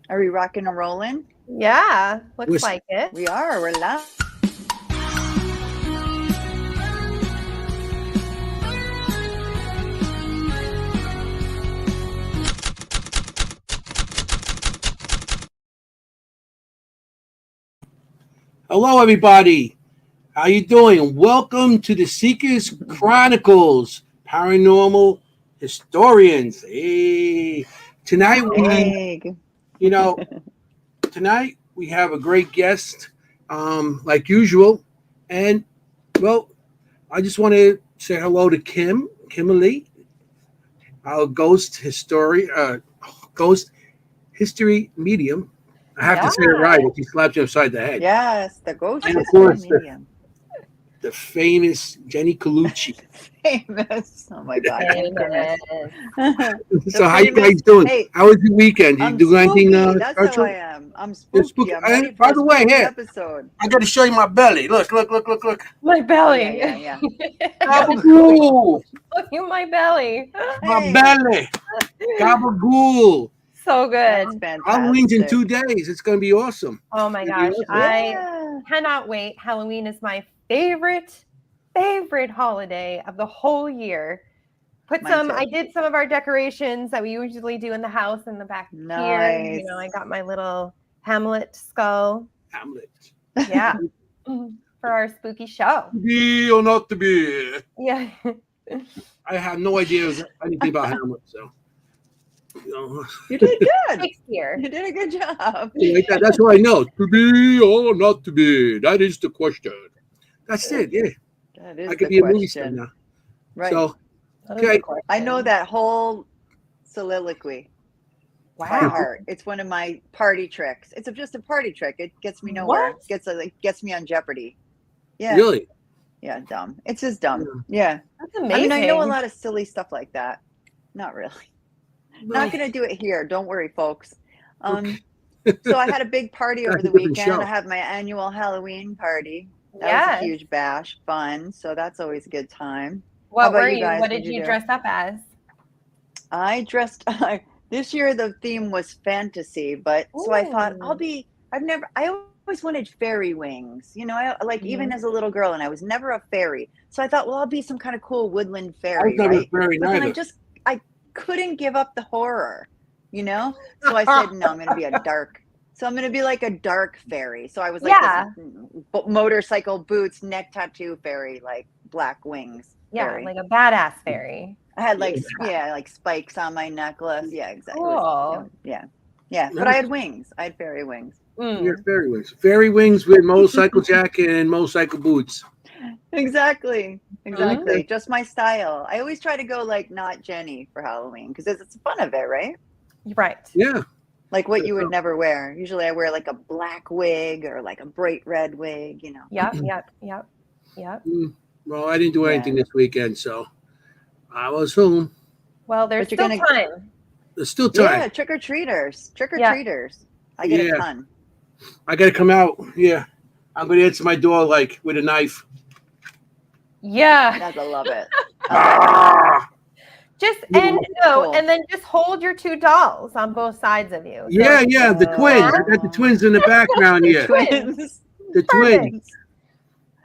Are we rocking and rolling? Yeah, looks Listen. like it. We are. We're live. Hello, everybody. How you doing? Welcome to the Seekers Chronicles, Paranormal Historians. Hey, tonight we, Hey. you know, tonight we have a great guest, like usual, and well, I just want to say hello to Kimberly, our ghost history medium. I have to Yeah. say it right, if he slaps you upside the head. Yes, the ghost And of history course, medium. the famous Jennie Colucci. Famous. Oh my God, infamous. Famous. The So how you famous. guys doing? Hey, How was your weekend? Did you I'm do anything spooky. That's how I special? am. I'm It's spooky. spooky. I'm ready for By a the way, spooky here episode. I got to show you my belly. Look. My Oh yeah, belly. yeah, yeah. Gabagool, Look at my belly. my Hey, belly, gabagool. So that's good. Halloween's in fantastic. 2 days. It's gonna be awesome. Oh It's my gonna be gosh. awesome. I Yeah. cannot wait. Halloween is my favorite holiday of the whole year. Mine too. I did some of our decorations that we usually do in the house in the back here. Nice. I got my little Hamlet skull. Hamlet. Yeah. For our spooky show. To be or not to be. Yeah. I have no idea anything about Hamlet, so you know, You did good. Shakespeare. You did a good job. like that. That's what I know. To be or not to be. That is the question. That's it. Yeah, That I is could the be a movie star question. now. Right. So That is the okay. question. I know that whole soliloquy by Wow. heart. It's one of my party tricks. It's just a party trick. It gets me nowhere. What? Gets me on Jeopardy. Yeah. Really? Yeah, dumb. It's just dumb. Yeah. That's I amazing. mean, I know a lot of silly stuff like that. Not really. Well, Not going to do it here. Don't worry, folks. okay. So I had a big party over That's a the different weekend. I show. had my annual Halloween party. That was a Yes. huge bash, fun. So that's always a good time. What about were you you? guys? What What'd did you you do? dress up as? I dressed this year the theme was fantasy, but so I thought Ooh. I always wanted fairy wings. I like even Mhm. as a little girl and I was never a fairy. So I thought, well, I'll be some kind of cool woodland I was fairy, never right? very But then neither. I couldn't give up the horror. So I said, no, I'm going to be a dark. So I'm going to be like a dark fairy. So I was like this Yeah. motorcycle boots, neck tattoo fairy, like black wings Yeah, fairy. like a badass fairy. I had like spikes on my necklace. Yeah, exactly. Cool. Yeah. But I had wings. I had fairy wings. Your Mm. fairy wings. Fairy wings with motorcycle jacket and motorcycle boots. Exactly. Mm. Okay. Just my style. I always try to go like not Jenny for Halloween because it's fun of it, right? Right. Yeah. Like what you would never wear. Usually I wear like a black wig or like a bright red wig. Yep. Well, I didn't do Yeah. anything this weekend, so I was home. Well, there's But you're still gonna time. There's still time. Yeah, trick or treaters. Trick or Yeah. treaters. I get a Yeah. ton. I got to come out. Yeah. I'm going to answer my door like with a knife. Yeah. Guys, I love it. Ah! And then just hold your two dolls on both sides of you. Yeah. The twins. I got the twins in the background here. Twins. The Perfect.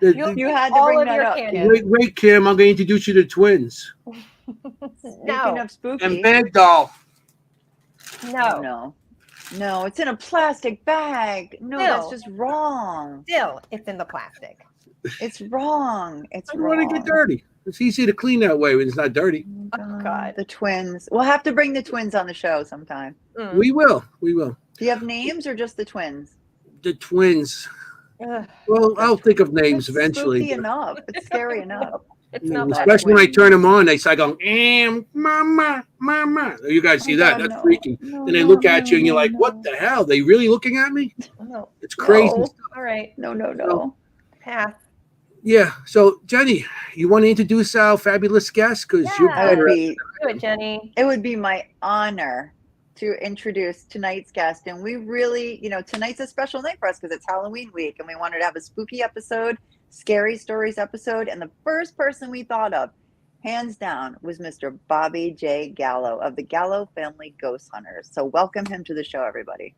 twins. You had to all bring of that your up, candy. Kim. Wait, Kim. I'm going to introduce you to the twins. Speaking No. of spooky. And Big Doll. Oh, no. No, it's in a plastic bag. No, that's just wrong. Still, it's in the plastic. It's wrong. It's I don't wrong. want to get dirty. It's easy to clean that way when it's not dirty. Oh, God. The twins. We'll have to bring the twins on the show sometime. Mm. We will. Do you have names or just the twins? The twins. Ugh. Well, I'll think of names It's eventually. spooky enough. It's scary enough. It's Yeah, not especially when I twins. turn them on, they start going, mama. You guys see that? God, That's no. freaking. No, Then they no, look at you and no, you're like, no. what the hell? They really looking at me? No. It's crazy. No. All right. No. Pass. Yeah. So, Jenny, you want to introduce our fabulous guest? Because you're Yeah. better. Do it, Jenny. It would be my honor to introduce tonight's guest. And we really, tonight's a special night for us because it's Halloween week and we wanted to have a spooky episode, scary stories episode. And the first person we thought of, hands down, was Mr. Bobby J. Gallo of the Gallo Family Ghost Hunters. So welcome him to the show, everybody.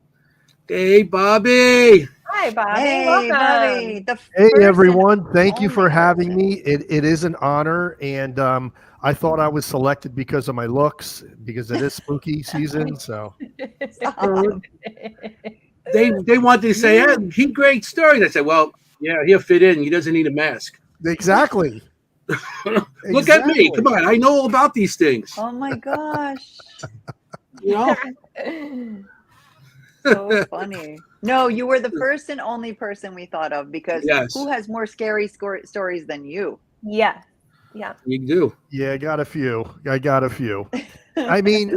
Hey, Bobby. Hi, Bobby. Hey, Bobby, Welcome. the Hey first and everyone, thank you only for having person. me. It is an honor, and I thought I was selected because of my looks, because it is spooky season. So Stop. They wanted to say, Yeah. hey, he great story. And I said, well, yeah, he'll fit in. He doesn't need a mask. exactly, Look at me. Come exactly. on. I know all about these things. Oh my gosh. You know? So funny. No, you were the first and only person we thought of because who Yes, has more scary stories than you? Yeah. Yeah. you do. Yeah, I got a few. I mean,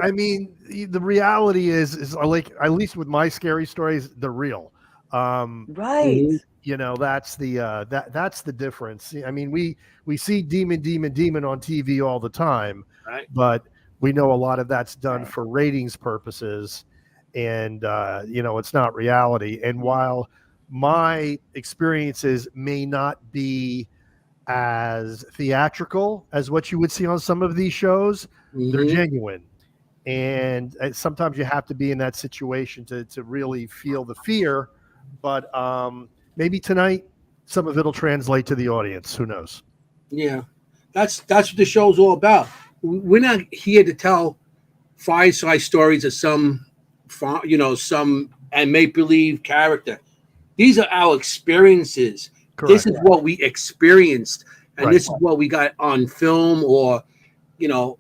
the reality is like at least with my scary stories, they're real. Um, Right. Hmm. that's the that's the difference. I mean, we see demon on TV all the time, Right. but we know a lot of that's done Right. for ratings purposes, and it's not reality. And while my experiences may not be as theatrical as what you would see on some of these shows, they're Hmm. genuine. And sometimes you have to be in that situation to really feel the fear. But maybe tonight, some of it'll translate to the audience. Who knows? Yeah. That's what the show's all about. We're not here to tell fireside stories of some, some and make believe character. These are our experiences. This Correct. is what we experienced, and Right. this is what we got on film or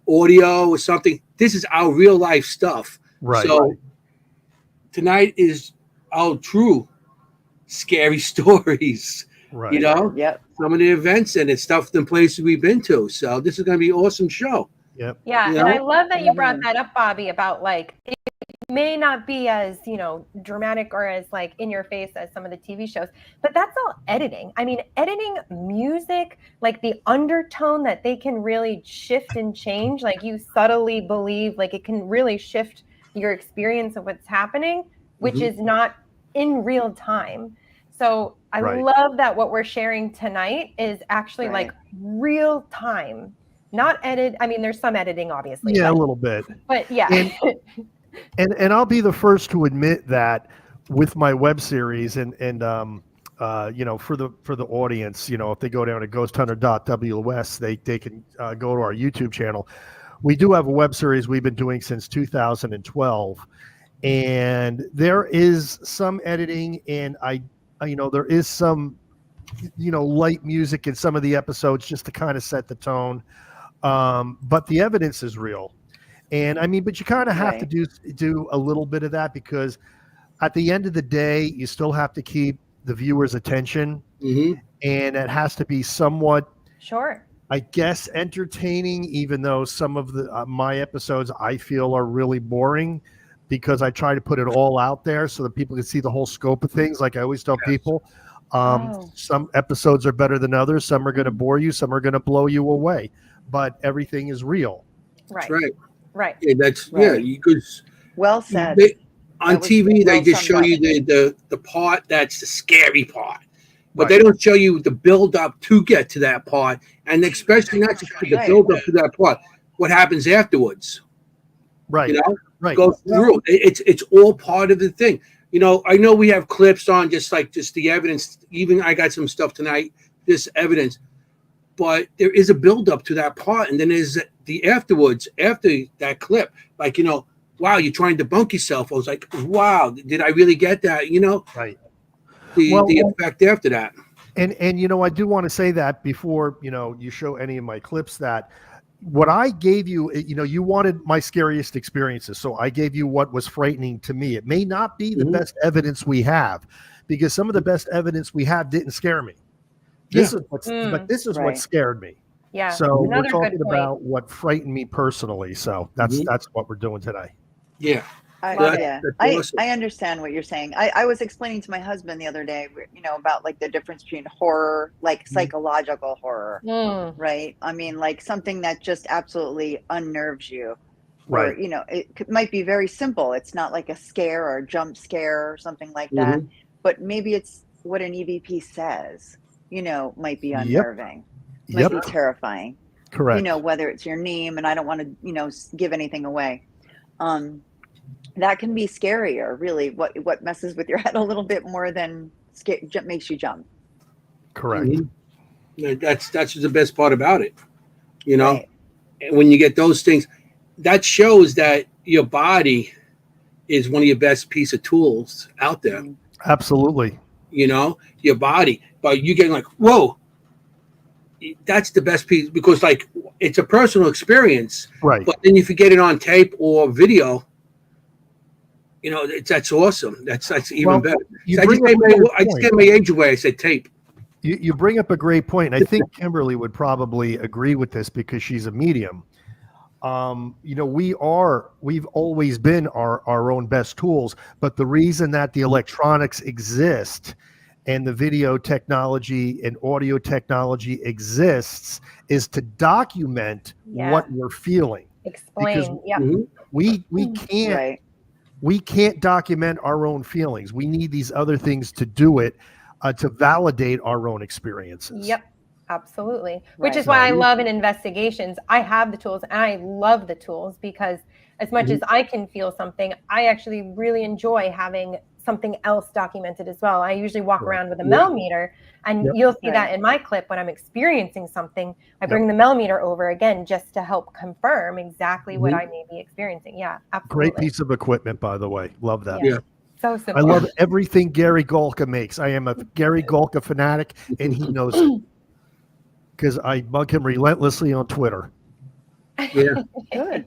audio or something. This is our real life stuff. Right. So tonight is our true scary stories. You Right. know, Yep. some of the events and the stuff and places we've been to. So this is going to be an awesome show. Yep. Yeah. You And I know, love that you brought Mhm. that up, Bobby, about like it may not be as, dramatic or as like in your face as some of the TV shows, but that's all editing. I mean, editing music, like the undertone that they can really shift and change, like you subtly believe, like it can really shift your experience of what's happening, which Mhm. is not in real time. So I Right. love that what we're sharing tonight is actually like Right. real time, not edit. I mean, there's some editing, obviously, Yeah, a little bit. but yeah. And and I'll be the first to admit that with my web series and for the audience, if they go down to ghosthunter.ws, they can go to our YouTube channel. We do have a web series we've been doing since 2012, and there is some editing, and there is some light music in some of the episodes just to kind of set the tone. But the evidence is real. And I mean, but you kind of have to Right. do a little bit of that because at the end of the day, you still have to keep the viewer's attention, Mhm. and it has to be somewhat, Sure. I guess, entertaining. Even though some of the my episodes I feel are really boring, because I try to put it all out there so that people can see the whole scope of things. Like I always tell Yes. people, Oh, some episodes are better than others. Some are going to bore you. Some are going to blow you away. But everything is real. That's right. right. Right. Yeah, Right. You could. Well said. They, on That was TV, they well just summed show up. you the part that's the scary part, but they Right. don't show you the build up to get to that part, and especially not just the Right. build up to that part. What happens afterwards? You Right. know, Right. go through. It's all part of the thing. I know we have clips on just the evidence. Even I got some stuff tonight. This evidence, but there is a build up to that part, and then there's the afterwards after that clip. Like wow, you're trying to debunk yourself. I was like, wow, did I really get that? Right. The Well, effect after that. and I do want to say that before you show any of my clips, that what I gave you, you wanted my scariest experiences, so I gave you what was frightening to me. It may not be the Mhm. best evidence we have, because some of the best evidence we have didn't scare me. Yeah, But this is what Right. scared me. Yeah. So we're Another good talking point. about what frightened me personally. So Mhm. that's what we're doing today. Yeah. So Love that's, it. Yeah, that's I awesome. I understand what you're saying. I was explaining to my husband the other day, about like the difference between horror, like Mhm. psychological horror, Mm, right? I mean, like something that just absolutely unnerves you, or Right. might be very simple. It's not like a scare or a jump scare or something like that, Mhm. but maybe it's what an EVP says, might be Yep. unnerving, might Yep. be terrifying, Correct. whether it's your name, and I don't want to, give anything away. Um, that can be scarier, really. What messes with your head a little bit more than makes you jump. Correct. That's the best part about it, you know. Right. And when you get those things, that shows that your body is one of your best piece of tools out there. Mhm. Absolutely. You know, your body, but you getting like, whoa, that's the best piece because like it's a personal experience. Right. But then if you get it on tape or video, you know, that's awesome. That's even Well, better. you So I just bring up a gave good I just point. gave my age away. I said tape. You bring up a great point. And I think Kimberly would probably agree with this because she's a medium. You know, we've always been our own best tools, but the reason that the electronics exist and the video technology and audio technology exists is to document what we're feeling. Because Explain. Yeah. we Right. can't document our own feelings. We need these other things to do it, to validate our own experiences. Yep. Absolutely. Which Right. is why I love in investigations. I have the tools and I love the tools because as much as I can feel something, I actually really enjoy having something else documented as well. I usually walk around with a millimeter, and you'll see that in my clip when I'm experiencing something. I bring the millimeter over again just to help confirm exactly what I may be experiencing. Yeah, absolutely. Great piece of equipment, by the way. Love that. Yeah. So simple. I love everything Gary Golka makes. I am a Gary Golka fanatic, and he knows it because I bug him relentlessly on Twitter. Yeah. Good.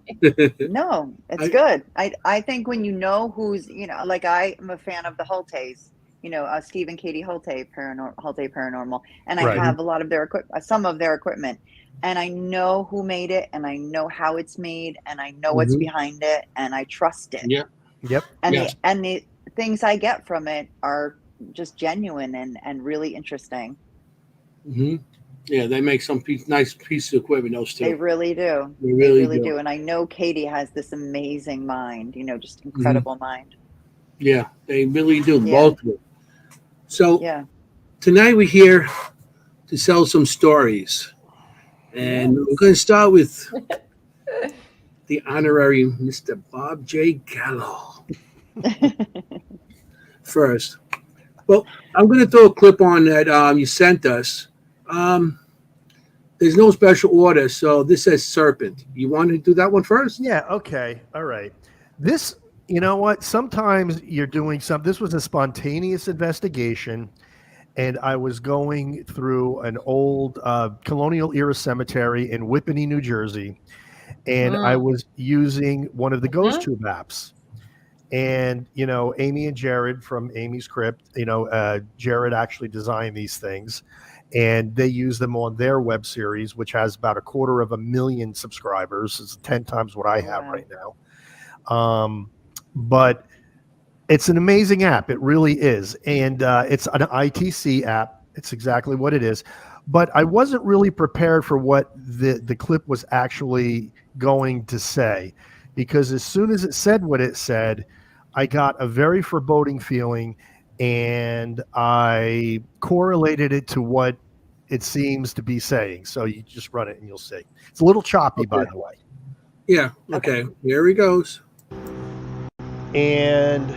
No, it's good. I think when you know who's, you know, like I am a fan of the Holtes, you know, Steve and Katie Holte Paranormal, and I have a lot of their some of their equipment, and I know who made it, and I know how it's made, and I know what's behind it, and I trust it. Yeah. Yep. And the things I get from it are just genuine and really interesting. Yeah, they make some nice piece of equipment. Those two. They really do. They really do. And I know Katie has this amazing mind, you know, just incredible mind. Yeah, they really do. Yeah. Both of them. So tonight we're here to sell some stories. And we're going to start with the honorary Mr. Bob J. Gallo first. Well, I'm going to throw a clip on that you sent us. There's no special order, so this says serpent. You want to do that one first? Yeah. Okay. All right. This, you know what? Sometimes you're doing something. This was a spontaneous investigation, and I was going through an old colonial era cemetery in Whippany, New Jersey, and I was using one of the Ghost Tube apps. And, you know, Amy and Jared from Amy's Crypt, you know, Jared actually designed these things, and they use them on their web series, which has about 250,000 subscribers. It's 10 times what I have right now. But it's an amazing app. It really is. And it's an ITC app. It's exactly what it is. But I wasn't really prepared for what the clip was actually going to say, because as soon as it said what it said, I got a very foreboding feeling, and I correlated it to what it seems to be saying. So you just run it and you'll see. It's a little choppy, by the way. Yeah. Okay. Here he goes. And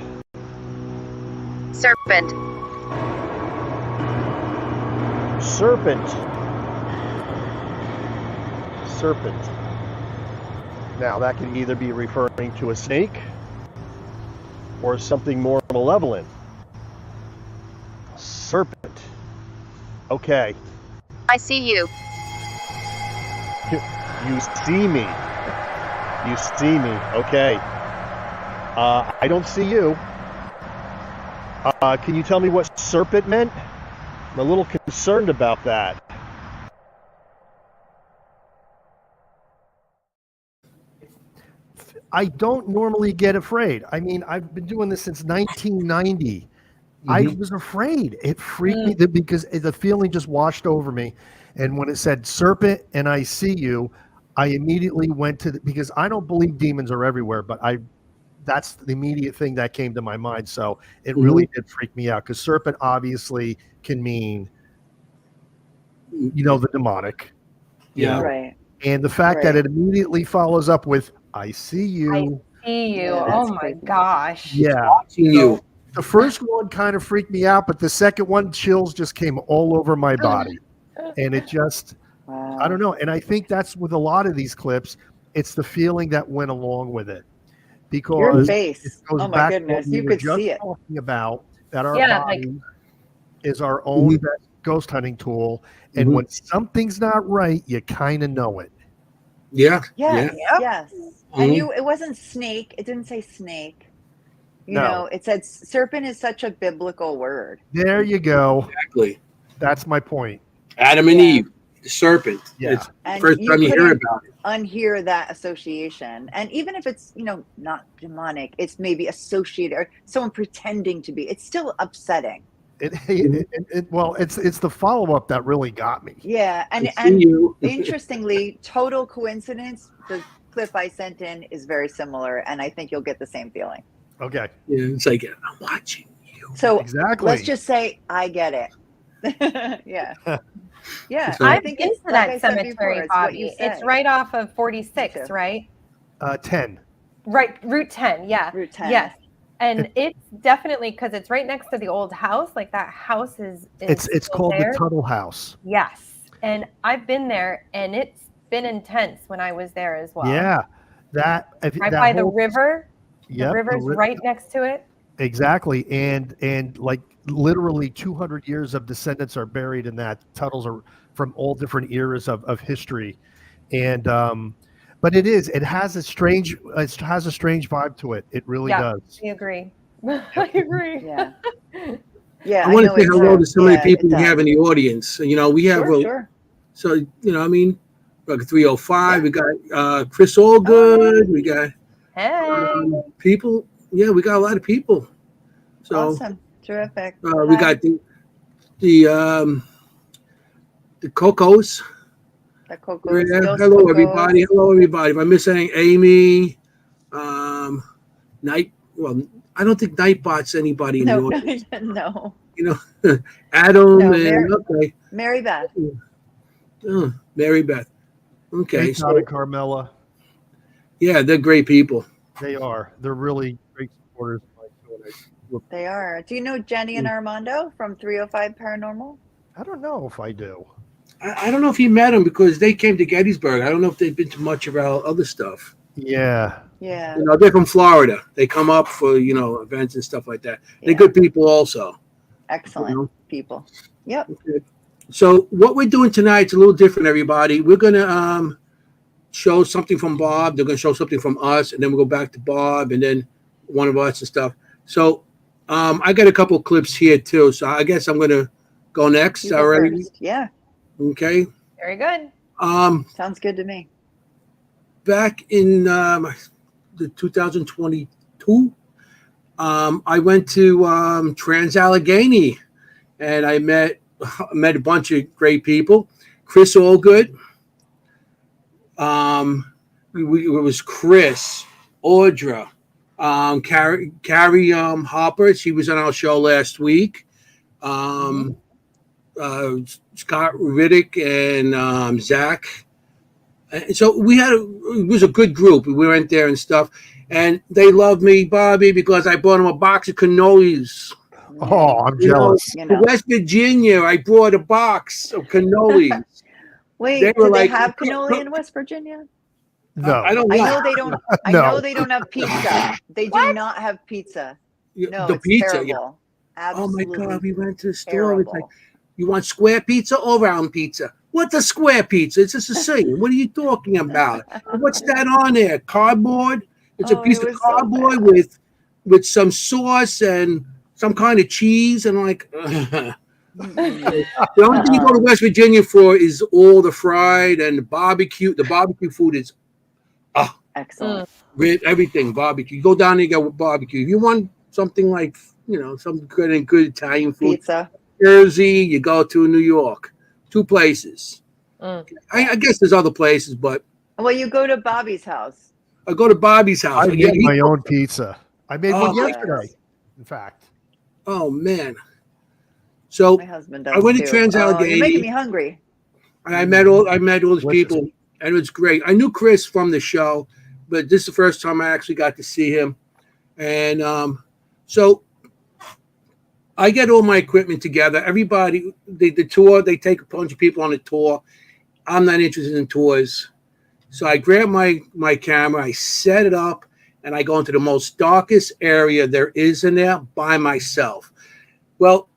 Serpent. Now that can either be referring to a snake or something more malevolent. Serpent. Okay. I see you. You see me. Okay. I don't see you. Can you tell me what serpent meant? I'm a little concerned about that. I don't normally get afraid. I mean, I've been doing this since 1990. I was afraid. It freaked me because the feeling just washed over me. And when it said serpent and I see you, I immediately went to because I don't believe demons are everywhere, but that's the immediate thing that came to my mind. So it really did freak me out because serpent obviously can mean, you know, the demonic. Yeah. Right. And the fact that it immediately follows up with I see you. see you. Yeah, Oh that's my creepy. gosh. Yeah. Watching you. The first one kind of freaked me out, but the second one, chills just came all over my body. And it just, Wow. I don't know. And I think that's with a lot of these clips, it's the feeling that went along with it. Your Because it face. goes Oh my back to what goodness. we You were could just see it. talking about, that our Yeah, like- body is our own best ghost hunting tool. And when something's not right, you kind of know it. Yeah. Yes, Yeah. yes. And it wasn't snake. It didn't say snake. You know, it said serpent is such a biblical word. There you go. Exactly. That's my point. Adam and Eve, the serpent. Yeah. It's the And first time you hear couldn't about it. unhear that association. And even if it's, you know, not demonic, it's maybe associated or someone pretending to be, it's still upsetting. Well, it's the follow-up that really got me. Yeah. I see And you. interestingly, total coincidence, the clip I sent in is very similar. And I think you'll get the same feeling. Okay. Yeah, it's like, I'm watching you. So Exactly. let's just say, I get it. Yeah. Yeah. So- I I've think been it's to like that I said cemetery, before, it's what you Bobby. say. It's right off of Me 46, too. right? 10. Right, Route 10, yeah. Route 10. Yes. And it's definitely because it's right next to the old house. Like that house is It's still called there. the Tuttle House. Yes. And I've been there and it's been intense when I was there as well. Yeah. Right by the river. Yep, The river's right next to it. Exactly. And like literally 200 years of descendants are buried in that. Tuttles are from all different eras of history. And but it has a strange vibe to it. It really does. I agree. I agree. Yeah. Yeah. I want know to say it's hello to so many yeah, people it we have does. in the audience. You know, we have Sure. so you know, I mean, like 305. We got Chris Allgood. We got Hey. people. Yeah, we got a lot of people. So Awesome. Terrific. we got the Cocos. The Cocos. Yeah, Dos hello Cocos. everybody. Hello everybody. If I miss anything, Amy, Night. Well, I don't think Nightbot's anybody in the audience. No. You know, Adam No, and okay, Mary Beth. oh, Mary Beth. Okay, Hey, Todd and Carmela. yeah, they're great people. They are. They're really great supporters of my show. They are. Do you know Jennie and Armando from 305 Paranormal? I don't know if I do. I don't know if you met them because they came to Gettysburg. I don't know if they've been to much of our other stuff. Yeah. Yeah. You know, they're from Florida. They come up for, you know, events and stuff like that. They're Yeah. good people also. Excellent You know? people. Yep. Okay. So what we're doing tonight is a little different, everybody. We're going to show something from Bob. They're going to show something from us, and then we'll go back to Bob, and then one of us and stuff. So I got a couple of clips here, too. So I guess I'm going to go next. You go Already? first. Yeah. Okay. Very good. Sounds good to me. Back in the 2022, I went to Trans-Allegheny, and I met a bunch of great people. Chris Allgood. It was Chris, Audra, Carrie Hopper. She was on our show last week. Scott Riddick and Zach. And so it was a good group. We went there and stuff, and they loved me, Bobby, because I bought them a box of cannolis. Oh, I'm jealous. You know. To West Virginia, I brought a box of cannolis. Wait, They do were they like- have cannoli in West Virginia? No. I don't I know. know they don't. I No. know they don't have pizza. They do not have pizza. No, the it's pizza. terrible. Yeah. Oh Absolutely. my God, we went to the store. terrible. It's like, you want square pizza or round pizza? What's a square pizza? It's just the same. What are you talking about? What's that on there? Cardboard? It's a Oh, piece it of was so cardboard bad. with some sauce and some kind of cheese. And like, the only thing you go to West Virginia for is all the fried and the barbecue. The barbecue food is Excellent. with everything barbecue. You go down there, you get barbecue. If you want something like, you know, some good Italian food, Pizza. Jersey, you go to New York. 2 places. Mm. I guess there's other places, but Well, you go to Bobby's house. I go to Bobby's house. I make my own pizza. I made one Oh, yesterday, in fact. Oh man! So My husband does. I went to too. Trans-Allegheny. You're making me hungry. and I met all these Delicious. people, and it was great. I knew Chris from the show. but this is the first time I actually got to see him. And so I get all my equipment together. Everybody, the tour, they take a bunch of people on a tour. I'm not interested in tours. So I grab my camera, I set it up, and I go into the most darkest area there is in there by myself. Well,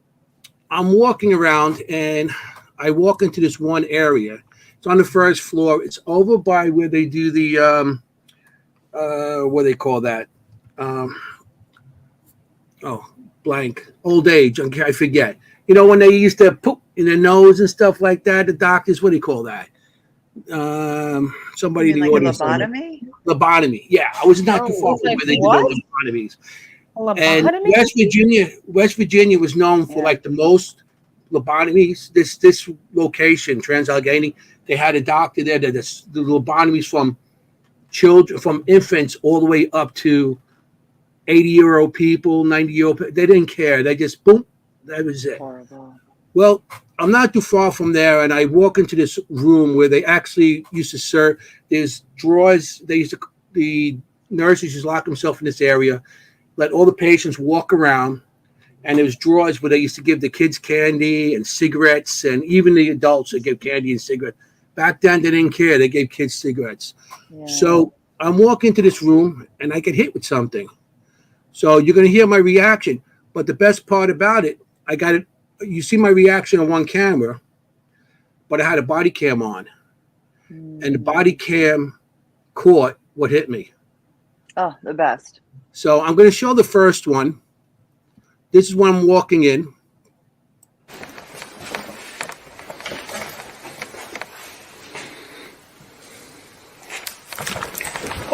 I'm walking around, and I walk into this one area. It's on the first floor. It's over by where they do the, what do they call that? Blank. Old age. I forget. You know, when they used to poop in their nose and stuff like that, the doctors, what do you call that? Somebody in the like audience. lobotomy? Lobotomy. Yeah, I was not too far from like where they what? did the lobotomies. Lobotomy? And West Virginia was known for like the most lobotomies. This location, Trans-Allegheny, they had a doctor there that the lobotomies from children, from infants, all the way up to 80-year-old people, 90-year-old people. They didn't care. They just boom, that was it. Horrible. Well, I'm not too far from there, and I walk into this room where they actually used to serve. There's drawers. The nurses used to lock themselves in this area, let all the patients walk around, and there was drawers where they used to give the kids candy and cigarettes, and even the adults that give candy and cigarettes. Back then, they didn't care. They gave kids cigarettes. Yeah. So I'm walking into this room, and I get hit with something. So you're going to hear my reaction. But the best part about it, I got it. You see my reaction on one camera, but I had a body cam on. And the body cam caught what hit me. Oh, the best. So I'm going to show the first one. This is when I'm walking in.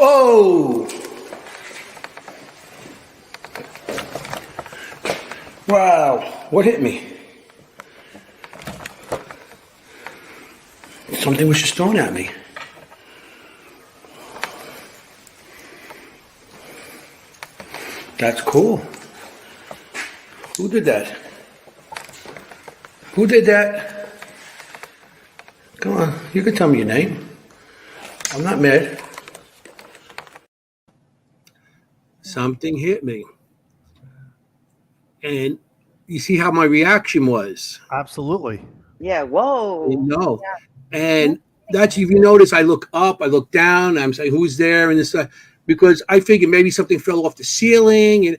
Oh! Wow, what hit me? Something was just thrown at me. That's cool. Who did that? Who did that? Come on, you can tell me your name. I'm not mad. Something hit me. And you see how my reaction was. Absolutely. Yeah. Whoa. You know. And that's, if you notice, I look up, I look down, I'm saying, who's there? And this, because I figured maybe something fell off the ceiling. And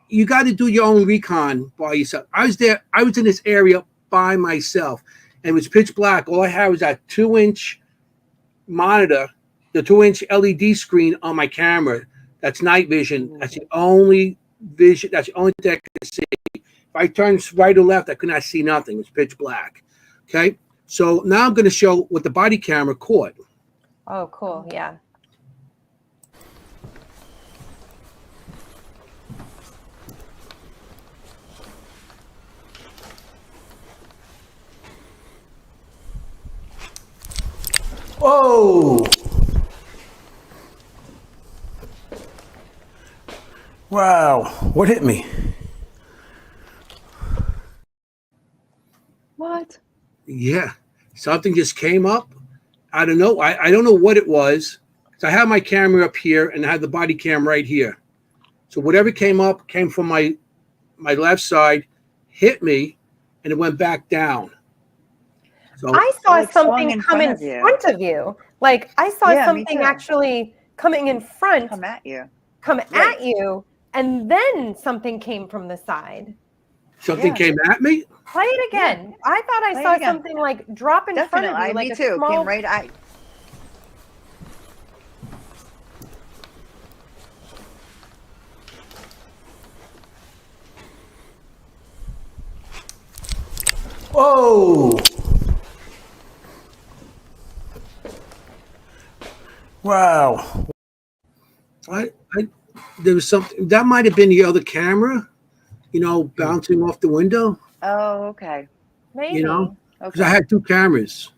you got to do your own recon by yourself. I was there. I was in this area by myself, and it was pitch black. All I had was that 2-inch monitor, the 2-inch LED screen on my camera. That's night vision. That's the only vision. That's the only thing I could see. If I turned right or left, I could not see nothing. It was pitch black. Okay. So now I'm going to show what the body camera caught. Oh, cool. Yeah. Oh! Wow, what hit me? What? Yeah, something just came up. I don't know. I don't know what it was. So I have my camera up here and I have the body cam right here. So whatever came up came from my left side, hit me, and it went back down. So I saw like something in come front in of you. front of you. Like I saw Yeah, me something too. actually coming in front, Come at you. come Right. at you, and then something came from the side. something Yeah. came at me. Play it again. I thought I Play it saw again. something like drop in front Definitely. of you, like Me a too. small. Came right at. Oh! Wow. There was something that might have been the other camera, bouncing off the window, Oh, okay. Maybe. because Okay. I had two cameras.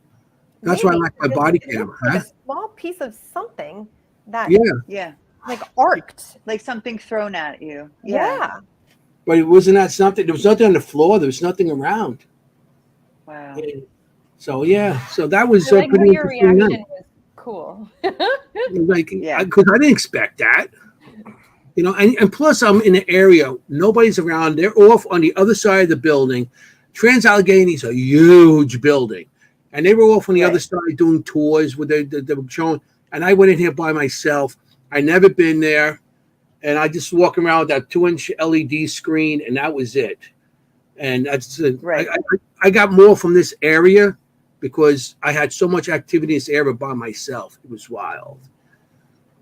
That's why I like my because body it looked camera. like a small piece of something that Yeah, Yeah. like arced. Like something thrown at you. Yeah. but it wasn't that something. There was nothing on the floor. There was nothing around. Wow. So yeah, so that was I like pretty how your interesting. reaction was cool. Like, Yeah. because I didn't expect that. And plus I'm in the area, nobody's around. They're off on the other side of the building. Trans-Allegheny is a huge building. And they were off on the other side doing tours where they were showing. And I went in here by myself. I never been there. And I just walk around with that 2-inch LED screen, and that was it. And that's I got more from this area because I had so much activity in this area by myself. It was wild.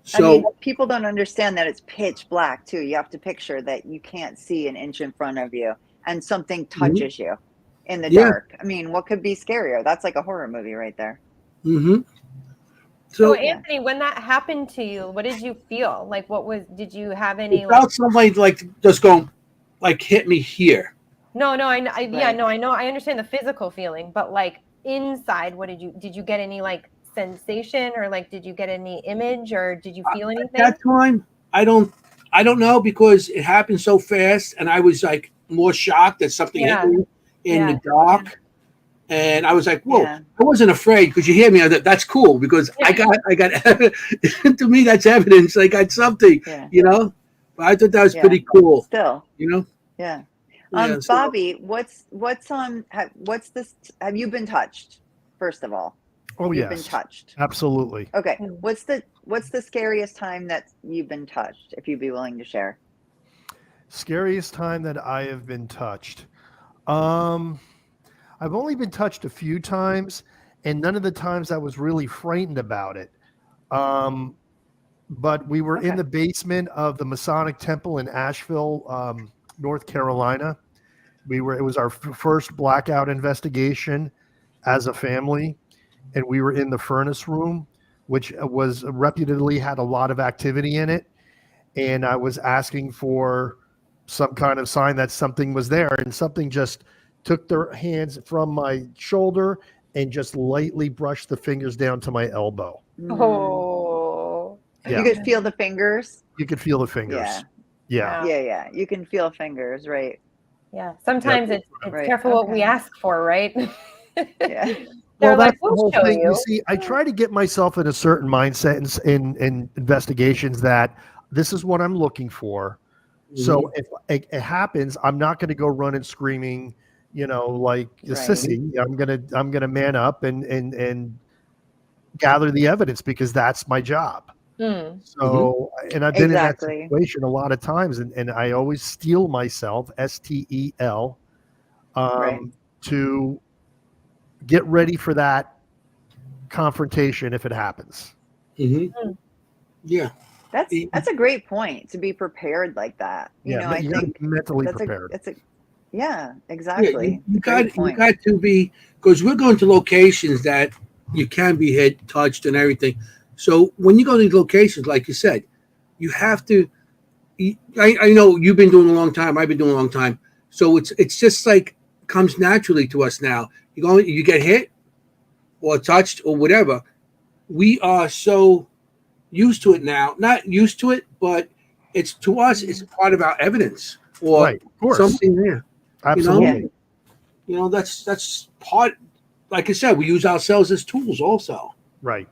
So I mean, people don't understand that it's pitch black too. You have to picture that you can't see an inch in front of you and something touches you in the dark. I mean, what could be scarier? That's like a horror movie right there. Mm-hmm. So Anthony, when that happened to you, what did you feel? Like, did you have any? It felt somebody like just going, like hit me here. No, I know. I understand the physical feeling, but like inside, did you get any like sensation or like, did you get any image or did you feel anything? At that time, I don't know because it happened so fast and I was like more shocked that something hit me in the dark. Yeah. And I was like, whoa, I wasn't afraid because you hear me. That's cool because I got, to me, that's evidence. I got something, But I thought that was pretty cool. Still, Yeah. Bobby, what's this? Have you been touched? First of all. Oh, You've been touched. Absolutely. Okay. What's the scariest time that you've been touched, if you'd be willing to share? Scariest time that I have been touched. I've only been touched a few times, and none of the times I was really frightened about it. But we were in the basement of the Masonic Temple in Asheville, North Carolina. It was our first blackout investigation as a family. And we were in the furnace room, which was reputedly had a lot of activity in it. And I was asking for some kind of sign that something was there. And something just took their hands from my shoulder and just lightly brushed the fingers down to my elbow. Oh. Yeah. You could feel the fingers? You could feel the fingers. Yeah. You can feel fingers, right? Yeah. Sometimes it's careful what we ask for, right? Yeah. Well, that's the whole thing. You see, I try to get myself in a certain mindset in investigations that this is what I'm looking for. Mm-hmm. So if it happens, I'm not going to go running screaming, like a sissy. I'm gonna man up and gather the evidence because that's my job. Mm. So, and I've been in that situation a lot of times, and I always steel myself, STEL, to get ready for that confrontation if it happens. Mm-hmm. Yeah, that's a great point, to be prepared like that. You know, I think mentally prepared. Exactly. You got to be, because we're going to locations that you can be hit, touched, and everything. So when you go to these locations, like you said, you have to. I know you've been doing a long time. I've been doing a long time. So it's just like comes naturally to us now. You get hit or touched or whatever. We are so used to it now. Not used to it, but it's to us. It's part of our evidence or something there. Absolutely. That's part. Like I said, we use ourselves as tools also. Right.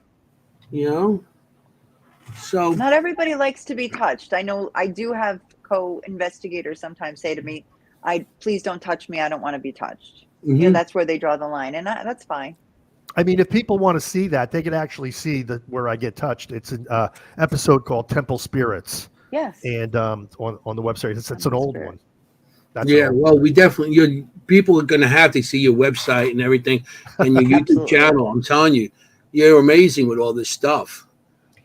So not everybody likes to be touched. I know I do have co-investigators sometimes say to me, please don't touch me. I don't want to be touched. Mm-hmm. That's where they draw the line, and that's fine. I mean, if people want to see that, they can actually see where I get touched. It's an episode called Temple Spirits. Yes. And on the website, it's an old one. Well, we definitely, people are going to have to see your website and everything, and your YouTube channel. I'm telling you, you're amazing with all this stuff.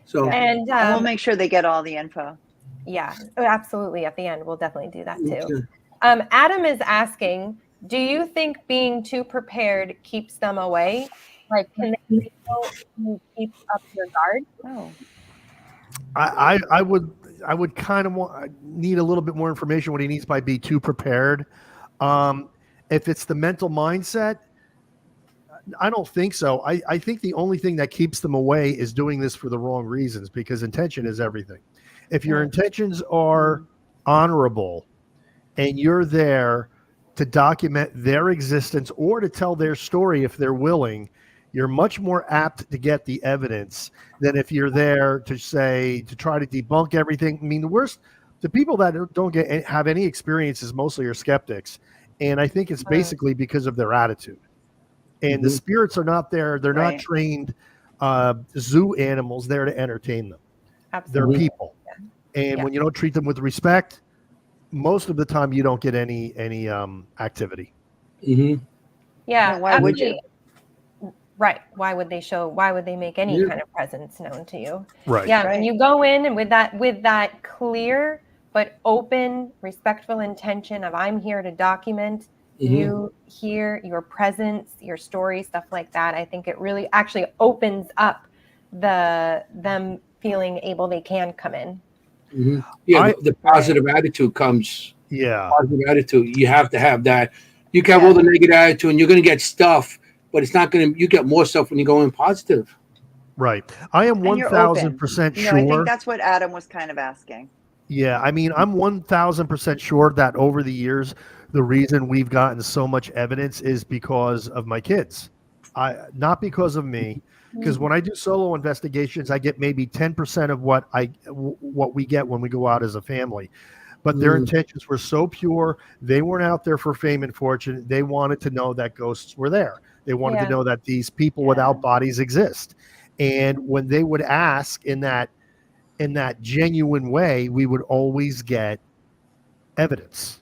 So, and we'll make sure they get all the info. Yeah, absolutely. At the end, we'll definitely do that too. Okay. Adam is asking, do you think being too prepared keeps them away? Like, can they keep up your guard? Oh, I would kind of need a little bit more information what he needs by be too prepared. If it's the mental mindset, I don't think so. I think the only thing that keeps them away is doing this for the wrong reasons, because intention is everything. If your intentions are honorable and you're there to document their existence or to tell their story if they're willing, you're much more apt to get the evidence than if you're there to try to debunk everything. I mean, the people that don't have any experiences mostly are skeptics. And I think it's basically because of their attitude. And the spirits are not there. They're not trained zoo animals there to entertain them. Absolutely. They're people. And when you don't treat them with respect, most of the time you don't get any activity. Yeah. Why would you? Right. Why would they make any kind of presence known to you? Right. Yeah. When you go in and with that clear but open, respectful intention of I'm here to document you here, your presence, your story, stuff like that, I think it really actually opens up them feeling able they can come in. Yeah, the positive attitude comes. Yeah. Positive attitude. You have to have that. You can have all the negative attitude and you're going to get stuff, but it's not going to, you get more stuff when you go in positive. Right. I am 1,000% sure. I think that's what Adam was kind of asking. Yeah. I mean, I'm 1,000% sure that over the years, the reason we've gotten so much evidence is because of my kids. Not because of me. Because when I do solo investigations, I get maybe 10% of what we get when we go out as a family. But their intentions were so pure. They weren't out there for fame and fortune. They wanted to know that ghosts were there. They wanted to know that these people without bodies exist. And when they would ask in that genuine way, we would always get evidence.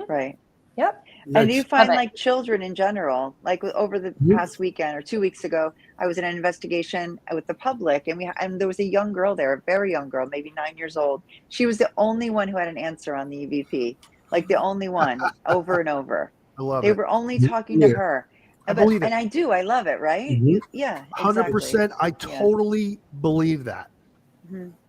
Right. Yep. And do you find like children in general, like over the past weekend or 2 weeks ago, I was in an investigation with the public and there was a young girl there, a very young girl, maybe 9 years old. She was the only one who had an answer on the EVP, like the only one over and over. I love it. They were only talking to her. I believe it. And I love it, right? Yeah. 100%. I totally believe that.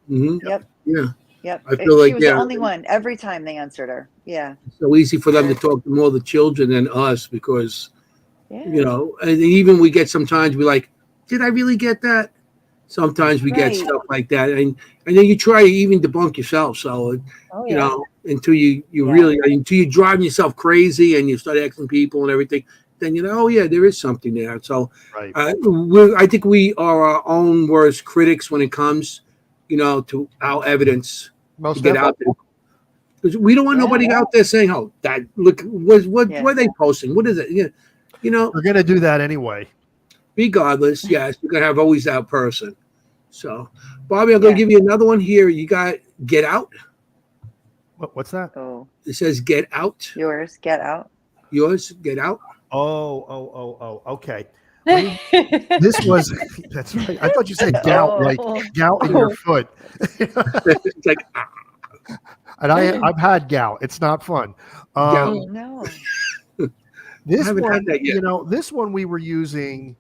Yep. Yeah. Yep. I feel like she was the only one every time they answered her. Yeah. It's so easy for them to talk to more the children than us because, you know, and even we get sometimes we're like, did I really get that? Sometimes we get stuff like that. And then you try to even debunk yourself. So, you know, until you really, until you drive yourself crazy and you start asking people and everything, then you know, oh yeah, there is something there. So I think we are our own worst critics when it comes, you know, to our evidence to get out there. Because we don't want nobody out there saying, "Oh, that look, what are they posting? What is it?" Yeah, you know, we're gonna do that anyway. Regardless, yes, you're gonna have always that person. So, Bobby, I'm gonna give you another one here. You got Get Out. What's that? Oh, it says Get Out. Yours, Get Out. Yours, Get Out. Oh. Okay. This was that's right. I thought you said gout, like gout in your foot. It's like, and I've had gout. It's not fun. No. This one, you know, this one we were using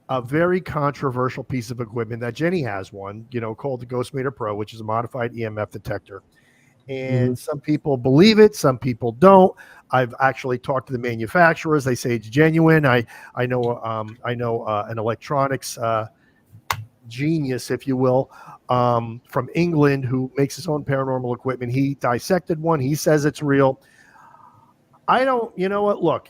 a very controversial piece of equipment that Jennie has one, you know, called the Ghostmeter Pro, which is a modified EMF detector. And some people believe it, some people don't. I've actually talked to the manufacturers. They say it's genuine. I know an electronics genius, if you will, from England who makes his own paranormal equipment. He dissected one. He says it's real. I don't, you know what? Look,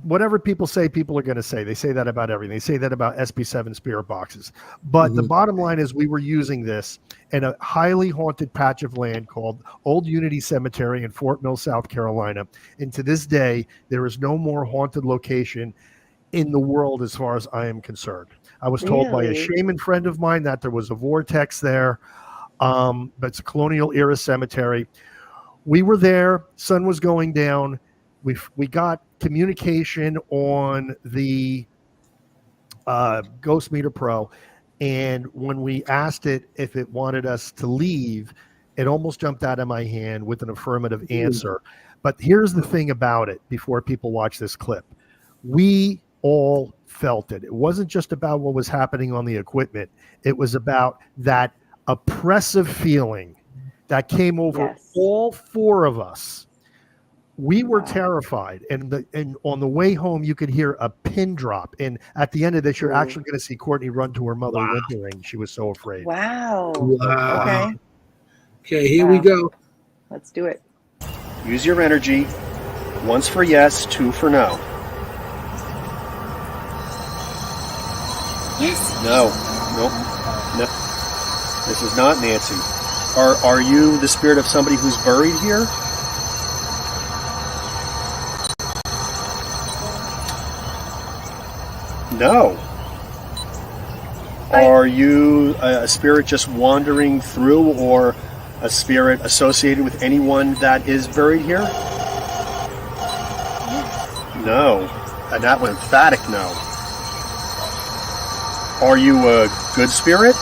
whatever people say, people are going to say. They say that about everything. They say that about SP7 spirit boxes. But the bottom line is we were using this in a highly haunted patch of land called Old Unity Cemetery in Fort Mill, South Carolina. And to this day, there is no more haunted location in the world as far as I am concerned. I was told by a shaman friend of mine that there was a vortex there. But it's a colonial era cemetery. We were there. Sun was going down. We got communication on the Ghostmeter Pro, and when we asked it if it wanted us to leave, it almost jumped out of my hand with an affirmative answer. But here's the thing about it before people watch this clip. We all felt it. It wasn't just about what was happening on the equipment. It was about that oppressive feeling that came over all four of us. We were terrified, and on the way home, you could hear a pin drop. And at the end of this, you're actually going to see Courtney run to her mother whimpering. She was so afraid. Wow. Okay, here we go. Let's do it. Use your energy. Once for yes, two for no. No. Nope. No. This is not Nancy. Are you the spirit of somebody who's buried here? No. Are you a spirit just wandering through, or a spirit associated with anyone that is buried here? No. And that was emphatic no. Are you a good spirit?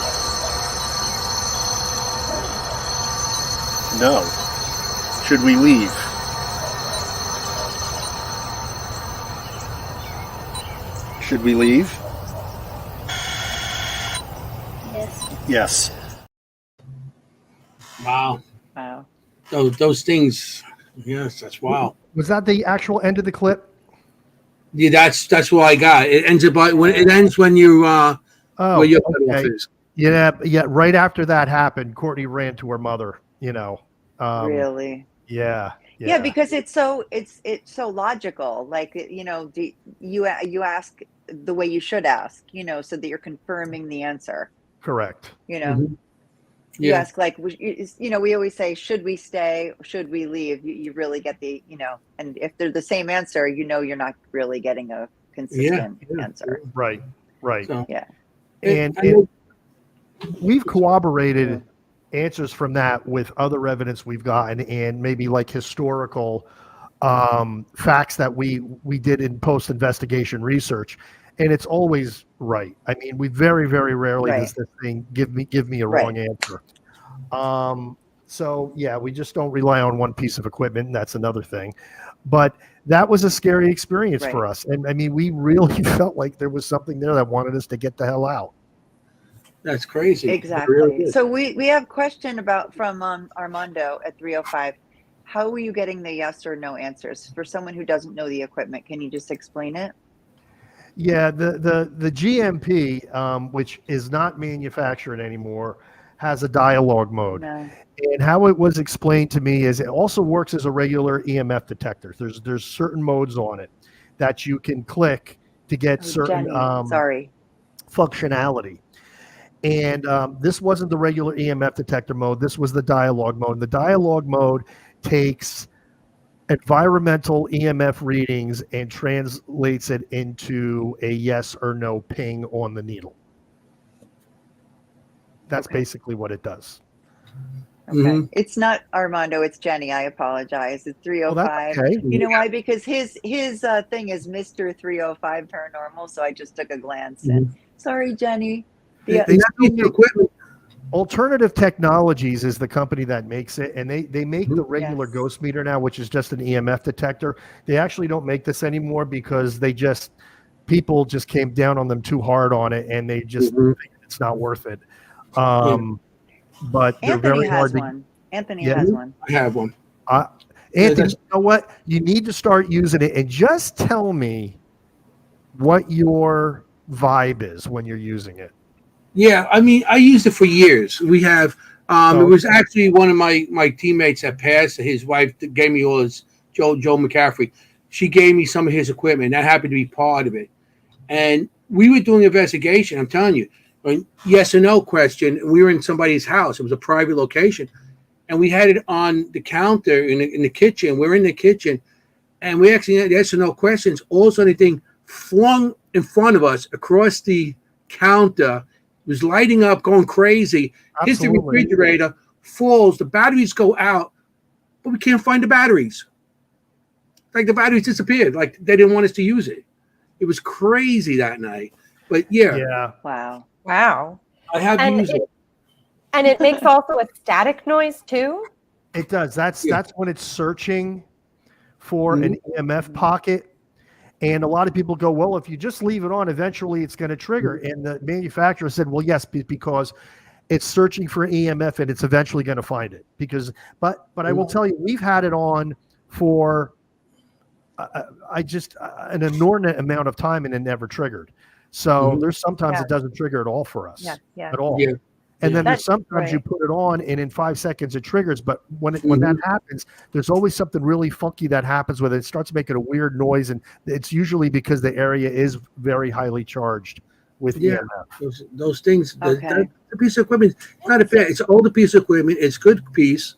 No. Should we leave? Should we leave? Yes. Wow. Wow. Those things. Yes, that's wow. Was that the actual end of the clip? Yeah, that's what I got. It ends about when it ends when you Oh, where your cutoff okay. is. Yeah. Right after that happened, Courtney ran to her mother. Really? Yeah. Yeah, because it's so logical. Like, you ask the way you should ask, so that you're confirming the answer. Correct. Mm-hmm. You ask, like, we always say, should we stay? Should we leave? You really get the, and if they're the same answer, you're not really getting a consistent answer. Right. So, Yeah. And we've corroborated answers from that with other evidence we've gotten, and maybe like historical facts that we did in post-investigation research, and it's always right. I mean, we very, very rarely does this thing give me a wrong answer. So yeah, we just don't rely on one piece of equipment, and that's another thing. But that was a scary experience for us, and I mean, we really felt like there was something there that wanted us to get the hell out. That's crazy. Exactly. Really So we have a question from Armando at 305. How are you getting the yes or no answers? For someone who doesn't know the equipment, can you just explain it? Yeah, the GMP, which is not manufactured anymore, has a dialogue mode. No. And how it was explained to me is it also works as a regular EMF detector. There's certain modes on it that you can click to get certain functionality. And this wasn't the regular EMF detector mode. This was the dialogue mode. The dialogue mode takes environmental EMF readings and translates it into a yes or no ping on the needle. That's basically what it does. Okay. Mm-hmm. It's not Armando, it's Jennie. I apologize. It's 305. Well, okay. You know why? Because his thing is Mr. 305 Paranormal, so I just took a glance and sorry, Jennie. Yeah. Alternative Technologies is the company that makes it, and they make the regular ghost meter now, which is just an EMF detector. They actually don't make this anymore because people just came down on them too hard on it, and they just think it's not worth it. But Anthony has one. Anthony has one. I have one. Anthony, you know what? You need to start using it, and just tell me what your vibe is when you're using it. Yeah, I mean, I used it for years. We have, it was actually one of my teammates that passed. His wife gave me all his, Joe McCaffrey. She gave me some of his equipment. That happened to be part of it. And we were doing an investigation, I'm telling you, a yes or no question. We were in somebody's house. It was a private location. And we had it on the counter in the kitchen. We're in the kitchen. And we actually had yes or no questions. All of a sudden, the thing flung in front of us across the counter. Was lighting up, going crazy. Hits the refrigerator, falls. The batteries go out, but we can't find the batteries. Like the batteries disappeared. Like they didn't want us to use it. It was crazy that night. But yeah. Wow. I have used it. And it makes also a static noise too? It does. That's when it's searching for an EMF pocket. And a lot of people go, well, if you just leave it on, eventually it's going to trigger. And the manufacturer said, well, yes, because it's searching for EMF and it's eventually going to find it. But I will tell you, we've had it on for an inordinate amount of time and it never triggered. So there's sometimes it doesn't trigger at all for us at all. Yeah. And then there's sometimes you put it on and in 5 seconds it triggers. But when that happens, there's always something really funky that happens with it. It starts making a weird noise. And it's usually because the area is very highly charged with Yeah, EMF. those things. Okay. The piece of equipment, it's not a bad. It's an older piece of equipment. It's good piece.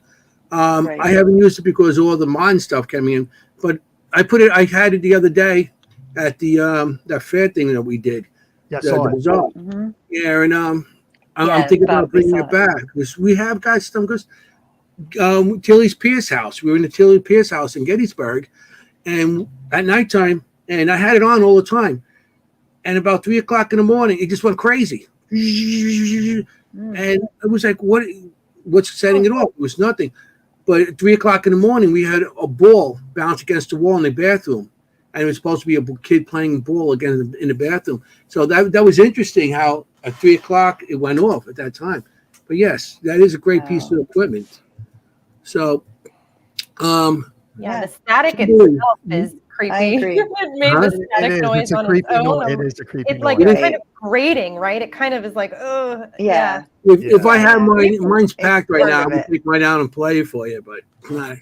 Right. I haven't used it because of all the modern stuff coming in, but I put it. I had it the other day at the that fair thing that we did. Yeah, I The saw it. bazaar. Mhm. Yeah, and I'm Yeah, thinking Bob, about we bringing saw it that. back because we have got some good. Tilly's Pierce house. We were in the Tilly Pierce house in Gettysburg, and at nighttime, and I had it on all the time. And about 3 o'clock in the morning, it just went crazy, and Mm. it was like, what's setting it off? It was nothing. But at 3 o'clock in the morning, we had a ball bounce against the wall in the bathroom, and it was supposed to be a kid playing ball again in the bathroom. So that was interesting how at 3 o'clock it went off at that time. But yes, that is a great piece of Wow. equipment. So, Yeah, Yeah. the static Kimberly, itself is creepy. I agree. It made huh? the It static is. noise It's a on its creepy noise. own. It is a creepy It's like noise. kind of grating, right? It kind of is like, oh, Yeah. If I Yeah, have yeah. mine's It's packed right part now, of I'm gonna it. take mine down and play it for you. But not.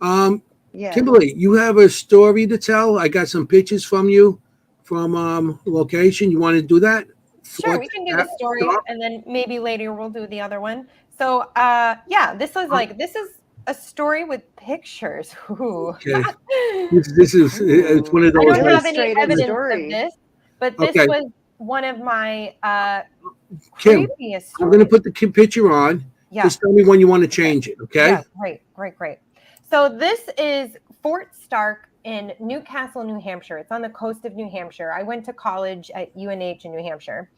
Um, Yeah. Kimberly, you have a story to tell. I got some pictures from you from location. You want to do that? Sure, we can do the story and then maybe later we'll do the other one. So yeah, this is a story with pictures. Ooh. Okay. This is it's one Ooh. of I those don't have like any Illustrated evidence of story. this, but this okay, was one of my Kim. creepiest I'm gonna stories. put the picture on. Yeah. Just tell me when you want to Okay. change it. Okay. Yeah, great. So this is Fort Stark in Newcastle, New Hampshire. It's on the coast of New Hampshire. I went to college at UNH in New Hampshire.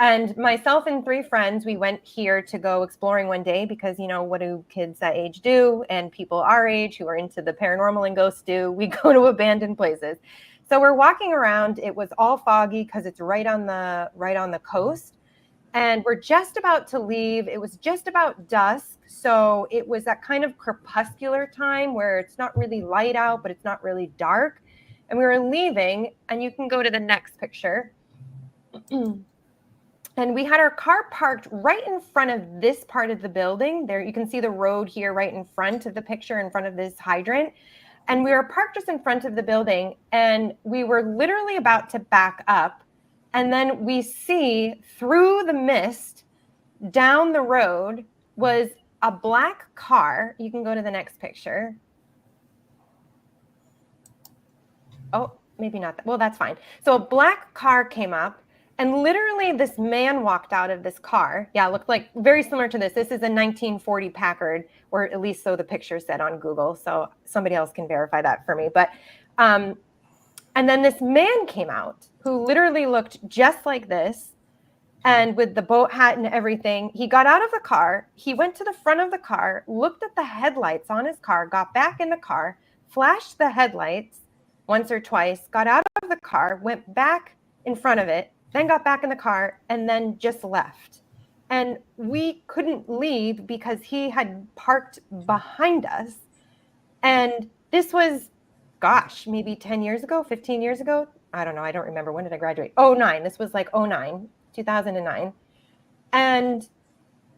And myself and 3 friends, we went here to go exploring one day because, what do kids that age do? And people our age who are into the paranormal and ghosts do? We go to abandoned places. So we're walking around. It was all foggy because it's right on the coast. And we're just about to leave. It was just about dusk. So it was that kind of crepuscular time where it's not really light out, but it's not really dark. And we were leaving, and you can go to the next picture. And we had our car parked right in front of this part of the building. There, you can see the road here right in front of the picture, in front of this hydrant. And we were parked just in front of the building, and we were literally about to back up. And then we see through the mist down the road was a black car. You can go to the next picture. Oh, maybe not. Well, that's fine. So a black car came up, and literally this man walked out of this car. Yeah, it looked like very similar to this. This is a 1940 Packard, or at least so the picture said on Google. So somebody else can verify that for me. But, and then this man came out who literally looked just like this, and with the boat hat and everything. He got out of the car. He went to the front of the car, looked at the headlights on his car, got back in the car, flashed the headlights once or twice, got out of the car, went back in front of it, then got back in the car, and then just left. And we couldn't leave because he had parked behind us. And this was, gosh, maybe 10 years ago, 15 years ago. I don't know. I don't remember. When did I graduate? 09. This was like 09, 2009. And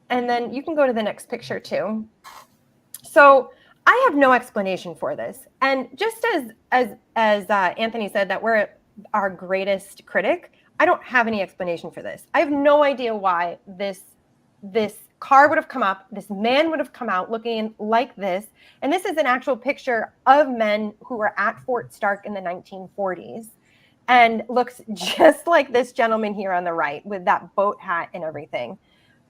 then you can go to the next picture too. So I have no explanation for this. And just as Anthony said, that we're our greatest critic, I don't have any explanation for this. I have no idea why this car would have come up, this man would have come out looking like this. And this is an actual picture of men who were at Fort Stark in the 1940s and looks just like this gentleman here on the right with that boat hat and everything.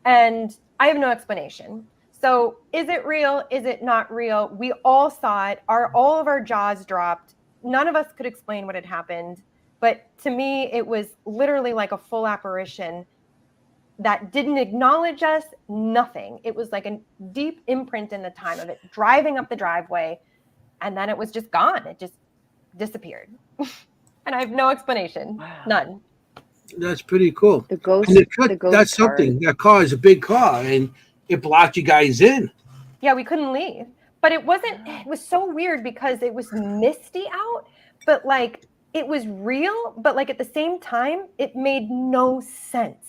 And I have no explanation. So is it real? Is it not real? We all saw it. All of our jaws dropped. None of us could explain what had happened. But to me, it was literally like a full apparition that didn't acknowledge us, nothing. It was like a deep imprint in the time of it, driving up the driveway, and then it was just gone. It just disappeared. And I have no explanation. Wow. None. That's pretty cool. The ghost. And The ghost that's car. something. That car is a big car, and it blocked you guys in. Yeah, we couldn't leave. But it was so weird because it was misty out, but like it was real, but like at the same time, it made no sense.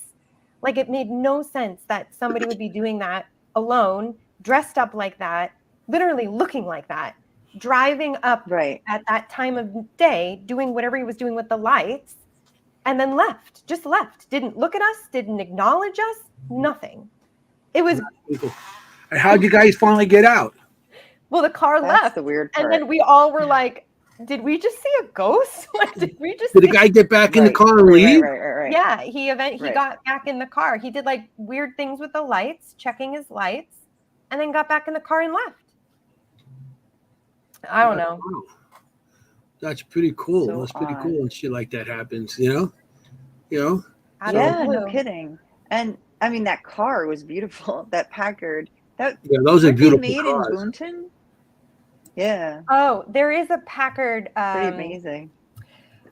Like it made no sense that somebody would be doing that alone, dressed up like that, literally looking like that, driving up Right. at that time of day, doing whatever he was doing with the lights. and then left, just left. Didn't look at us, didn't acknowledge us, nothing. It was, And how'd you guys finally get out? well, the car That's left. the weird part. And then we all were like, did we just see a ghost? Like, did we just Did the see guy get back in the Right, car and leave? right. Yeah, he Right. got back in the car. He did like weird things with the lights, checking his lights, and then got back in the car and left. I don't know. Wow. That's pretty cool. So That's pretty odd. cool when shit like that happens, you know? Out of Yeah, the no blue. kidding. And I mean, that car was beautiful. That Packard. That Yeah, those are weren't they beautiful made cars. in Boonton? Yeah, Oh, there is a Packard pretty amazing.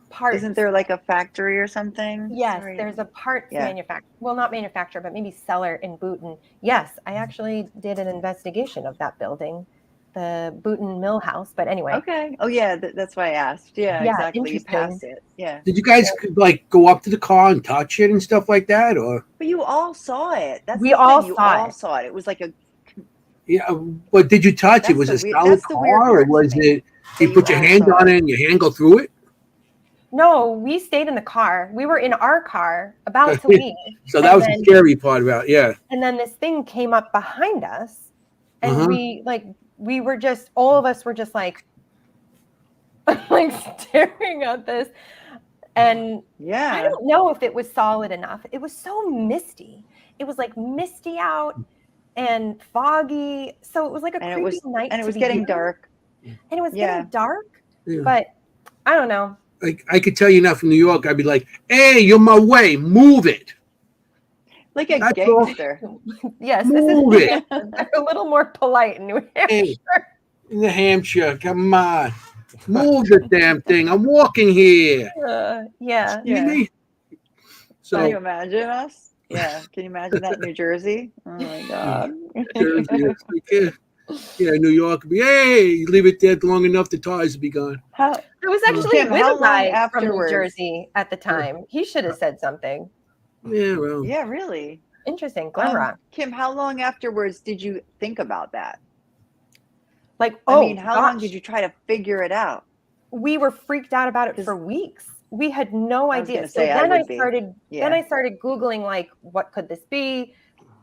part. Isn't there like a factory or something? Yes, Sorry. there's a parts Yeah. manufacturer. Well, not manufacturer, but maybe seller in Boonton. Yes, I actually did an investigation of that building, the Boonton Mill House. But anyway, Okay. Oh yeah, that's why I asked. Yeah, Yeah, exactly. You interesting. passed it. Yeah. Did you guys like go up to the car and touch it and stuff like that, or? But you all saw it. That's We the all thing. You saw all it. saw it. It was like a Yeah, but did you touch it? That's Was the it weird- solid that's the weird car, or part to was me, it? You that put you your all hand saw on it. it and your hand go through it. no, we stayed in the car. We were in our car about to leave. So that And was then- the scary part about it. Yeah. And then this thing came up behind us, and Uh-huh. we were just, all of us were just like like staring at this. And I Yeah. don't know if it was solid enough. It was so misty. It was like misty out and foggy. So it was like a And it creepy was night. and it to was be getting here. dark. And it was Yeah. getting dark. Yeah. But I don't know. I could tell you now from New York, I'd be like, "Hey, you're my way. Move it." Like a That's all. gangster. Yes, Move this it. is they're a little more polite in New Hampshire. Hey, New Hampshire, come on, move the damn thing. I'm walking here. Yeah. You me? Can you So imagine us? Yeah. Can you imagine that in New Jersey? Oh my God. Jersey, it's like, yeah, New York would be, hey, you leave it dead long enough, the tires will be gone. How I was actually Kim, with how a long guy from New afterwards? Jersey at the time. He should have said something. Yeah, well, yeah, really. Interesting. Glen Rock. Kim, how long afterwards did you think about that? Like, I mean, how long gosh, did you try to figure it out? we were freaked out about it 'Cause- for weeks. We had no I was idea. gonna So say I then I would be. started Yeah. then I started Googling like what could this be?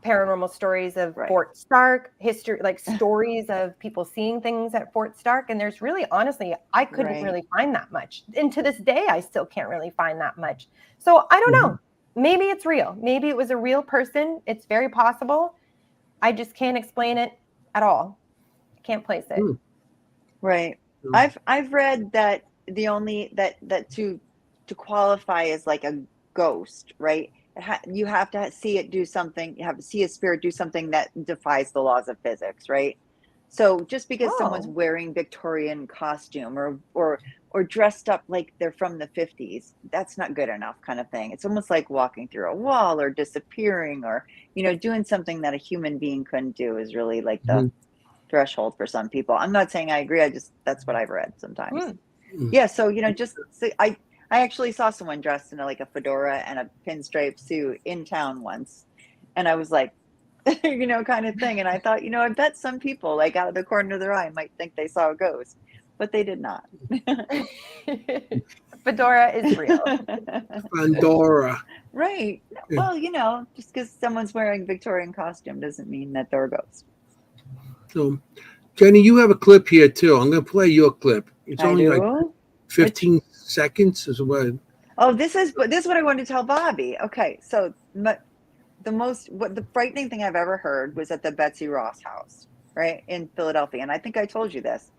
Paranormal stories of Right. Fort Stark, history, like stories of people seeing things at Fort Stark. And there's really, honestly, I couldn't Right. really find that much. And to this day, I still can't really find that much. So I don't know. Maybe it's real. Maybe it was a real person. It's very possible. I just can't explain it at all. I can't place it. Hmm. Right. Mm. I've read that the only that to qualify as like a ghost, right? You have to see it do something. You have to see a spirit do something that defies the laws of physics, right? So just because someone's Oh. wearing Victorian costume or dressed up like they're from the 50s, that's not good enough, kind of thing. It's almost like walking through a wall or disappearing or doing something that a human being couldn't do is really like the threshold for some people. I'm not saying I agree. That's what I've read sometimes. Mm. Yeah. So I actually saw someone dressed in like a fedora and a pinstripe suit in town once, and I was like, kind of thing. And I thought, I bet some people, like out of the corner of their eye, might think they saw a ghost, but they did not. Fedora is real. Pandora. Right. Yeah. Well, just because someone's wearing Victorian costume doesn't mean that they're a ghost. So, Jenny, you have a clip here too. I'm going to play your clip. It's I only do. like 15 seconds as well. Oh, this is what I wanted to tell Bobby. Okay, so the frightening thing I've ever heard was at the Betsy Ross house, right in Philadelphia, and I think I told you this.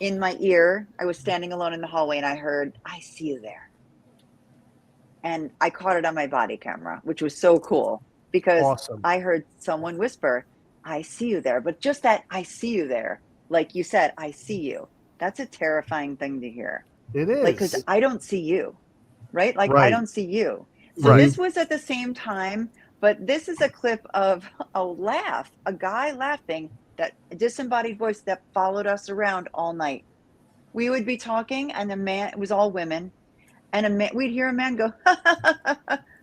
In my ear, I was standing alone in the hallway, and I heard, "I see you there," and I caught it on my body camera, which was so cool because Awesome. I heard someone whisper, "I see you there," but just that "I see you there," like you said, "I see you." That's a terrifying thing to hear. It is. Like, because I don't see you, right? Like, I Right. don't see you. So Right. this was at the same time, but this is a clip of a laugh, a guy laughing, that disembodied voice that followed us around all night. We would be talking, and it was all women, and we'd hear a man go,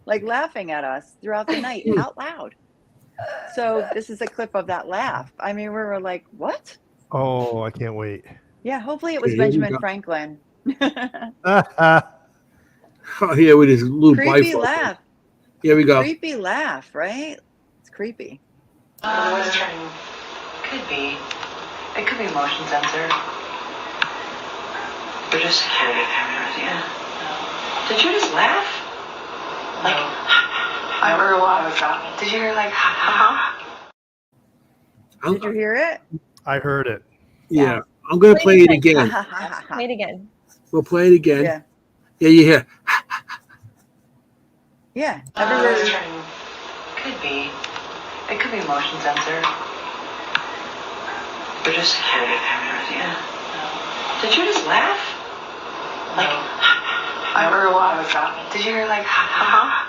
like laughing at us throughout the night out loud. So this is a clip of that laugh. I mean, we were like, what? Oh, I can't wait. Yeah, hopefully it was Okay, here we Benjamin go. Franklin. Oh, yeah, with his little Creepy bifocal. laugh. Here we go. Creepy laugh, right? It's creepy. Could be. It could be motion sensor. Or just security cameras, yeah. No. Did you just laugh? Like, I heard a lot. Did you hear like, ha ha ha? Did you hear it? I heard it. Yeah. I'm going to play it again. Play it again. We'll play it again. Yeah. Yeah, you hear. Yeah. Everywhere. Could be. It could be motion sensor. Or just security cameras, yeah. No. Did you just laugh? Like, I heard a lot. Did you hear like, ha ha ha?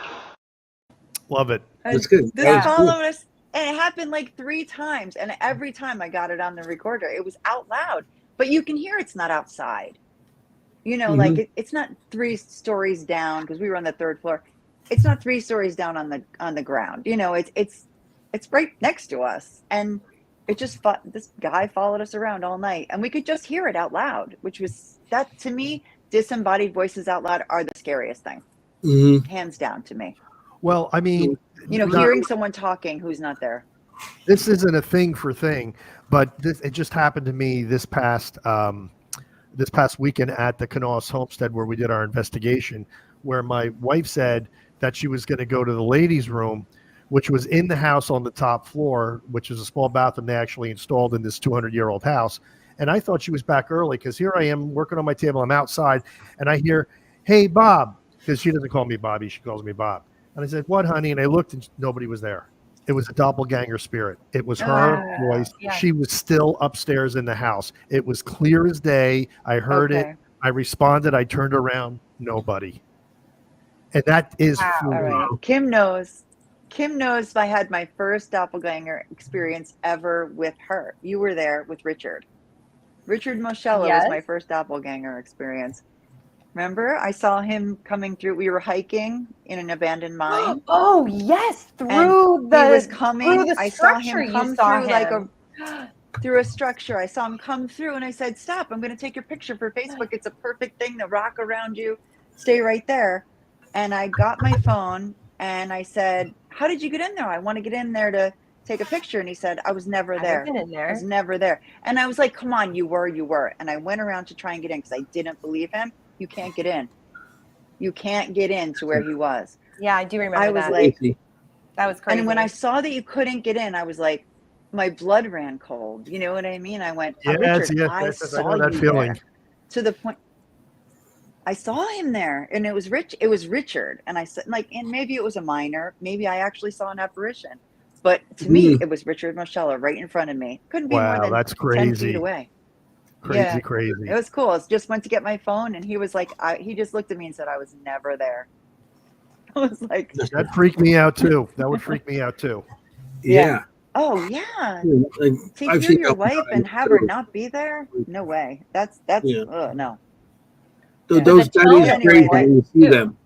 Love it. That's good. This That was cool. followed us, and it happened like 3 times, and every time I got it on the recorder, it was out loud. But you can hear it's not outside. You know, like it's not 3 stories down because we were on the 3rd floor. It's not 3 stories down on the ground. You know, it's right next to us, and it just this guy followed us around all night, and we could just hear it out loud, which was that to me. Disembodied voices out loud are the scariest thing, hands down to me. Well, I mean, you know, hearing someone talking who's not there. This isn't a thing for thing, but it just happened to me this past weekend at the Canals Homestead where we did our investigation, where my wife said that she was going to go to the ladies' room, which was in the house on the top floor, which is a small bathroom they actually installed in this 200-year-old house. And I thought she was back early because here I am working on my table. I'm outside, and I hear, "Hey, Bob," because she doesn't call me Bobby. She calls me Bob. And I said, "What, honey?" And I looked, and nobody was there. It was a doppelganger spirit. It was her voice. Yeah. She was still upstairs in the house. It was clear as day. I heard it. I responded. I turned around. Nobody. And that is right. Kim knows. Kim knows I had my first doppelganger experience ever with her. You were there with Richard. Richard Moschella was my first doppelganger experience. Remember? I saw him coming through. We were hiking in an abandoned mine. Oh, yes. He was coming. I saw him come through like through a structure. I saw him come through and I said, "Stop. I'm going to take your picture for Facebook. It's a perfect thing. The rock around you. Stay right there." And I got my phone and I said, "How did you get in there? I want to get in there to take a picture." And he said, "I was never there. I was never there." And I was like, "Come on, you were." And I went around to try and get in because I didn't believe him. You can't get in. You can't get in to where he was. Yeah, I do remember that. I was like, that was crazy. And when I saw that you couldn't get in, I was like, my blood ran cold. You know what I mean? I went, Richard, I saw you feeling there. To the point. I saw him there, and it was Richard. And I said, like, and maybe it was a minor. Maybe I actually saw an apparition. But to me, it was Richard Moschella right in front of me. Couldn't be more than 10 feet away. Crazy. It was cool. I just went to get my phone, and he was like, he just looked at me and said, "I was never there." I was like, that freaked me out too. That would freak me out too. Yeah. Oh yeah. To hear your wife and have her not be there? No way. That's no. Those that is crazy when you see them.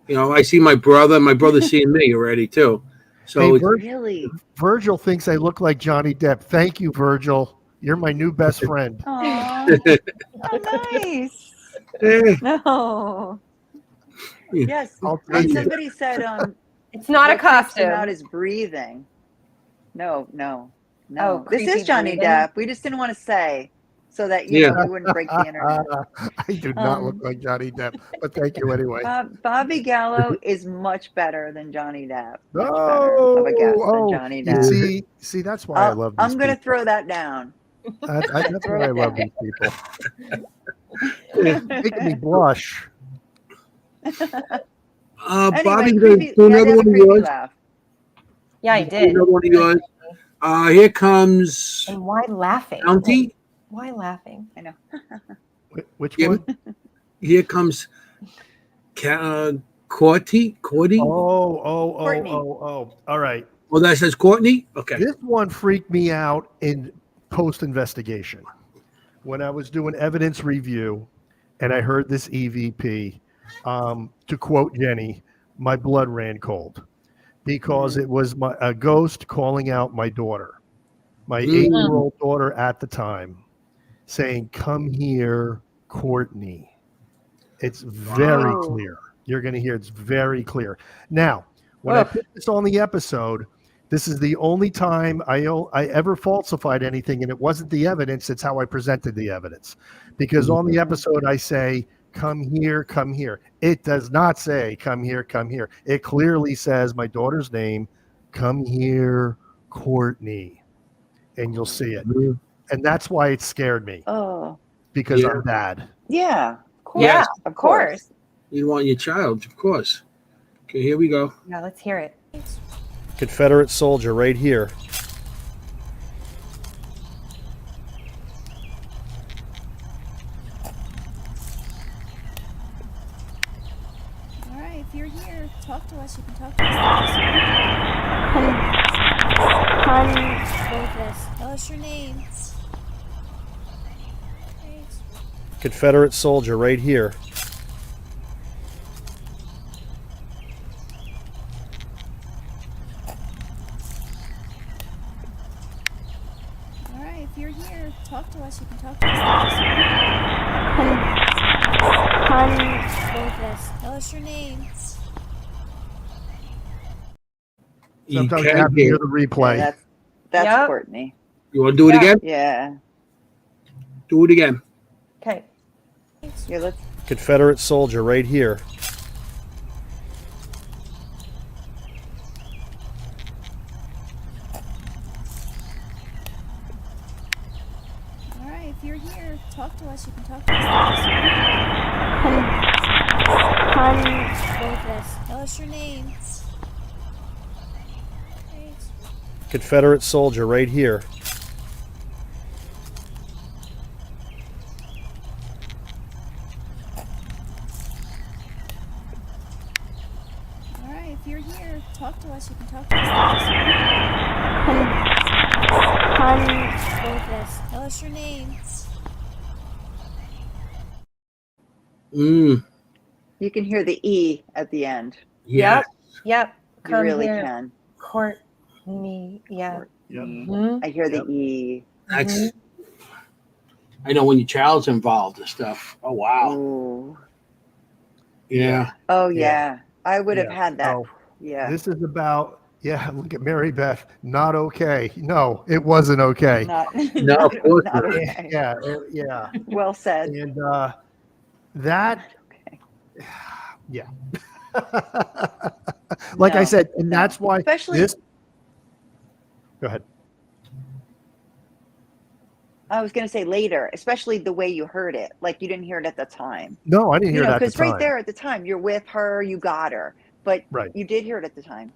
You know, I see my brother. My brother's seeing me already too. So really, Virgil thinks I look like Johnny Depp. Thank you, Virgil. You're my new best friend. Oh, nice. No. Yes. And somebody said, it's not a costume. Out his breathing. No. Oh, this is Johnny Depp. We just didn't want to say so that you know, we wouldn't break the internet. I do not look like Johnny Depp, but thank you anyway. Bobby Gallo is much better than Johnny Depp. Than Johnny Depp. See, that's why I love these I'm going to throw that down. That's why I love these people. It's making me blush. Bobby, do another one of yours. Yeah, I did. Another one of yours. Here comes. And why laughing? County. Why laughing? I know. Which one? Here comes Courtney. Oh. All right. Well, that says Courtney. Okay. This one freaked me out in post-investigation when I was doing evidence review, and I heard this EVP. To quote Jennie, my blood ran cold because it was a ghost calling out my daughter, my 8-year-old daughter at the time, saying, "Come here, Courtney." It's very clear. You're going to hear it's very clear. Now, when I put this on the episode, this is the only time I ever falsified anything, and it wasn't the evidence. It's how I presented the evidence. Because on the episode, I say, come here, come here. It does not say, come here, come here. It clearly says my daughter's name, come here, Courtney. And you'll see it. And that's why it scared me. Oh. Because I'm bad. Yeah. Of course. Yeah, of course. You want your child, of course. Okay, here we go. Yeah, let's hear it. Confederate soldier right here. All right, if you're here, talk to us. You can talk to us. Tell us your name. Great. Confederate soldier right here. All right, if you're here, talk to us. You can talk to us. Tell us your name. Sometimes you have to hear the replay. Yeah, that's Yep. Courtney. You want to do it again? Yeah. Do it again. Okay. Here, let's. Confederate soldier right here. All right, if you're here, talk to us. You can talk to us. Tell us your name. Great. Confederate soldier right here. All right, if you're here, talk to us. You can talk to us. Tell us your name. You can hear the E at the end. Yes. Yep. You Come really here, can. Courtney. Yeah. I hear the E. That's. I know when your child's involved and stuff. Oh wow. Ooh. Yeah. Oh yeah. I would have Yeah. had that. Oh, Yeah. This is about, look at Mary Beth. Not okay. No, it wasn't okay. Not, No, of course not not. okay. Yeah. Well said. And that, Okay. yeah. Like I No, said, and that's why Especially, this. Go ahead. I was going to say later, especially the way you heard it. Like you didn't hear it at the time. No, I didn't hear that at the because time. right there at the time, you're with her, you got her, but Right. you did hear it at the time.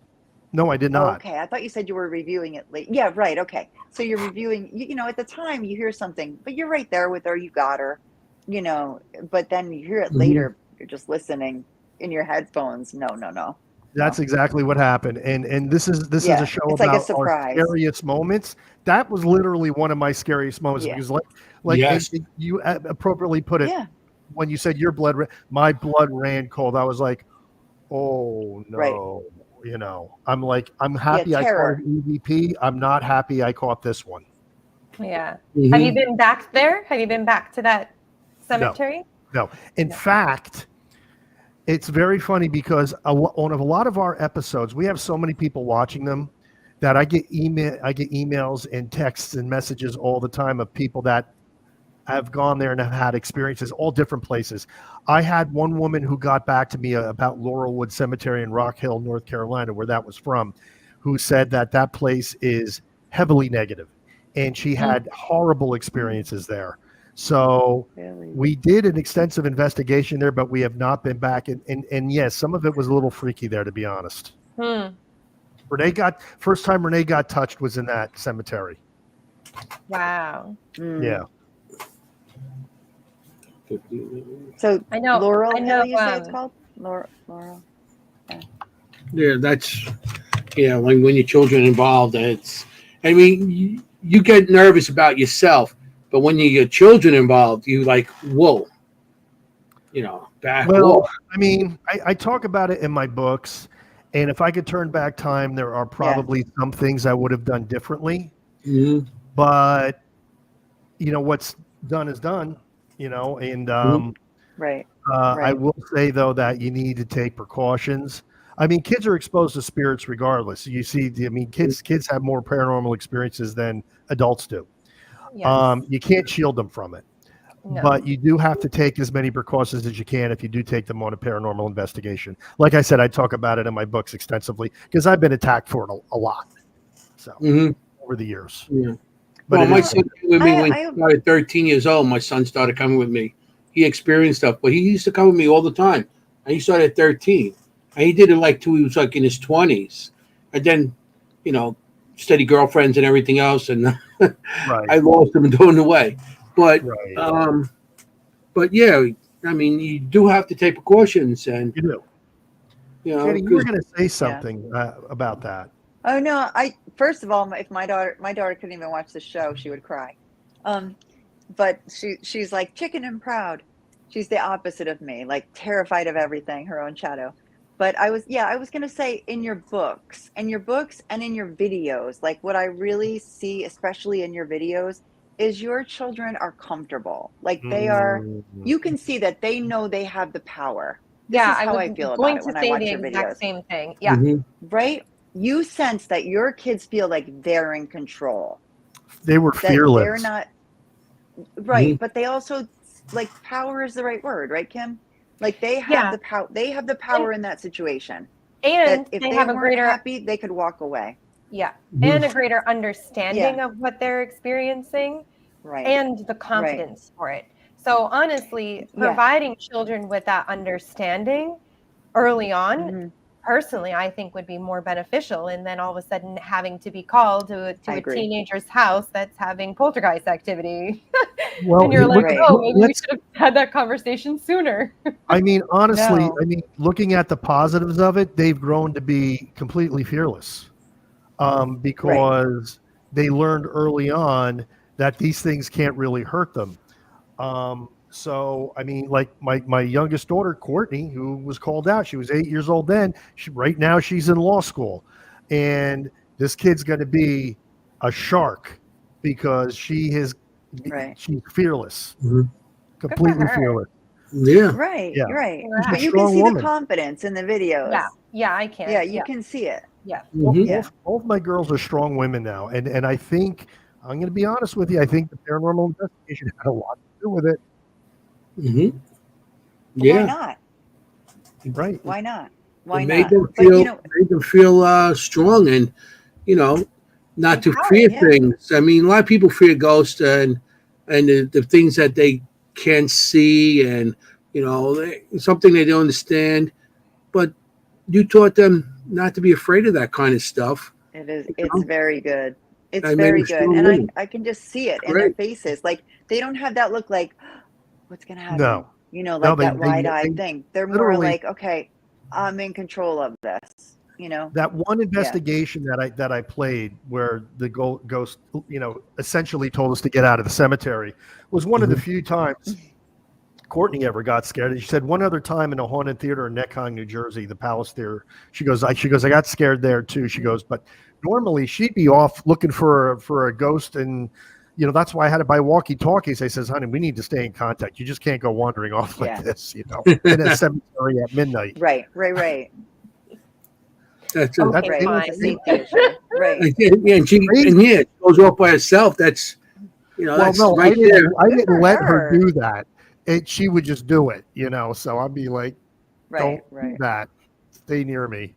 No, I did Oh, not. okay. I thought you said you were reviewing it late. Yeah, right. Okay. So you're reviewing, at the time you hear something, but you're right there with her, you got her, but then you hear it later. You're just listening in your headphones. No. That's exactly what happened. And this is Yeah, a show it's like a about our surprise. scariest moments. That was literally one of my scariest moments Yeah. because Yes. you appropriately put it Yeah. when you said my blood ran cold. I was like, oh no. Right. I'm like, I'm happy I terror. caught EVP. I'm not happy I caught this one. Yeah. Mhm. Have you been back there? Have you been back to that cemetery? No. In fact, it's very funny because on a lot of our episodes, we have so many people watching them that I get emails and texts and messages all the time of people that have gone there and have had experiences, all different places. I had one woman who got back to me about Laurelwood Cemetery in Rock Hill, North Carolina, where that was from, who said that place is heavily negative, and she had horrible experiences there. So Really? we did an extensive investigation there, but we have not been back. And yes, some of it was a little freaky there, to be honest. First time Renee got touched was in that cemetery. Wow. Yeah. So I know. Laurel, I know. you say it's called? Laurel. Yeah, that's when your children are involved, you get nervous about yourself, but when you get children involved, you like, whoa, back. Well, whoa. I mean, I talk about it in my books, and if I could turn back time, there are probably some things I would have done differently. Mhm. But what's done is done. And Right. I Right. will say though that you need to take precautions. I mean, kids are exposed to spirits regardless. You see, I mean, kids have more paranormal experiences than adults do. Yes. You can't shield them from it, No. but you do have to take as many precautions as you can if you do take them on a paranormal investigation. Like I said, I talk about it in my books extensively because I've been attacked for it a lot. So over the years. Yeah. But Well, it my is- son came with me when I- he started 13 years old. My son started coming with me. He experienced stuff, but he used to come with me all the time. And he started at 13. And he did it like till he was like in his 20s. And then, you know, steady girlfriends and everything else. And right. I lost him doing the way. But, Right. but yeah, I mean, you do have to take precautions. And, You do. you know, Jennie, you were 'cause- going to say something about that. Oh no! First of all, if my daughter couldn't even watch the show, she would cry. But she's like chicken and proud. She's the opposite of me, like terrified of everything, her own shadow. But I was gonna say in your books and in your videos, like what I really see, especially in your videos, is your children are comfortable. Like they are. You can see that they know they have the power. This Yeah, is how I I was feel going about it to when I say watch the your exact videos. same thing. Yeah. Right? You sense that your kids feel like they're in control. They were That fearless. they're not right, but they also like power is the right word, right, Kim? Like they have the power. They have the power in that situation. And That if they they have a weren't greater happy, they could walk away. and a greater understanding of what they're experiencing Right. and the confidence for it. So honestly, providing children with that understanding early on, personally, I think would be more beneficial. And then all of a sudden having to be called to a teenager's house that's having poltergeist activity. Well, and you're like, oh, maybe we let's- should have had that conversation sooner. I mean, honestly, No. I mean, looking at the positives of it, they've grown to be completely fearless because they learned early on that these things can't really hurt them. So, I mean, like my youngest daughter, Courtney, who was called out, she was 8 years old then. Right now, she's in law school. And this kid's going to be a shark because she's fearless, completely fearless. Yeah. Right. Yeah. Right. She's a But you can strong see woman. the confidence in the videos. Yeah, I can. Yeah, you can see it. Yeah. Both my girls are strong women now. And I think, I'm going to be honest with you, I think the paranormal investigation had a lot to do with it. Why not? Right. Why not? Why It made not? them But feel, you know, made them feel strong and, you know, not to fear things. I mean, a lot of people fear ghosts and the things that they can't see and, you know, something they don't understand. But you taught them not to be afraid of that kind of stuff. it is. It's very good. It's I very made good, them and strong I can just see it in their faces. Like they don't have that look like, what's gonna happen? No. You know, No, like they- that they- wide-eyed they thing. They're more literally- like, okay, I'm in control of this. You know, That one investigation that I played where the ghost, you know, essentially told us to get out of the cemetery was one of the few times Courtney ever got scared. And she said one other time in a haunted theater in Neckhong, New Jersey, the Palace Theater. She goes, I got scared there too. She goes, but normally she'd be off looking for a ghost, and you know that's why I had to buy walkie-talkies. I says, honey, we need to stay in contact. You just can't go wandering off like this, you know, in a cemetery at midnight. right. That's Okay, Right. fine. It's a safety issue. Right. yeah, and she goes off by herself. That's, you know, Well, that's no, right I there. didn't for let her her. do that. She would just do it, you know. So I'd be like, don't do that. Stay near me.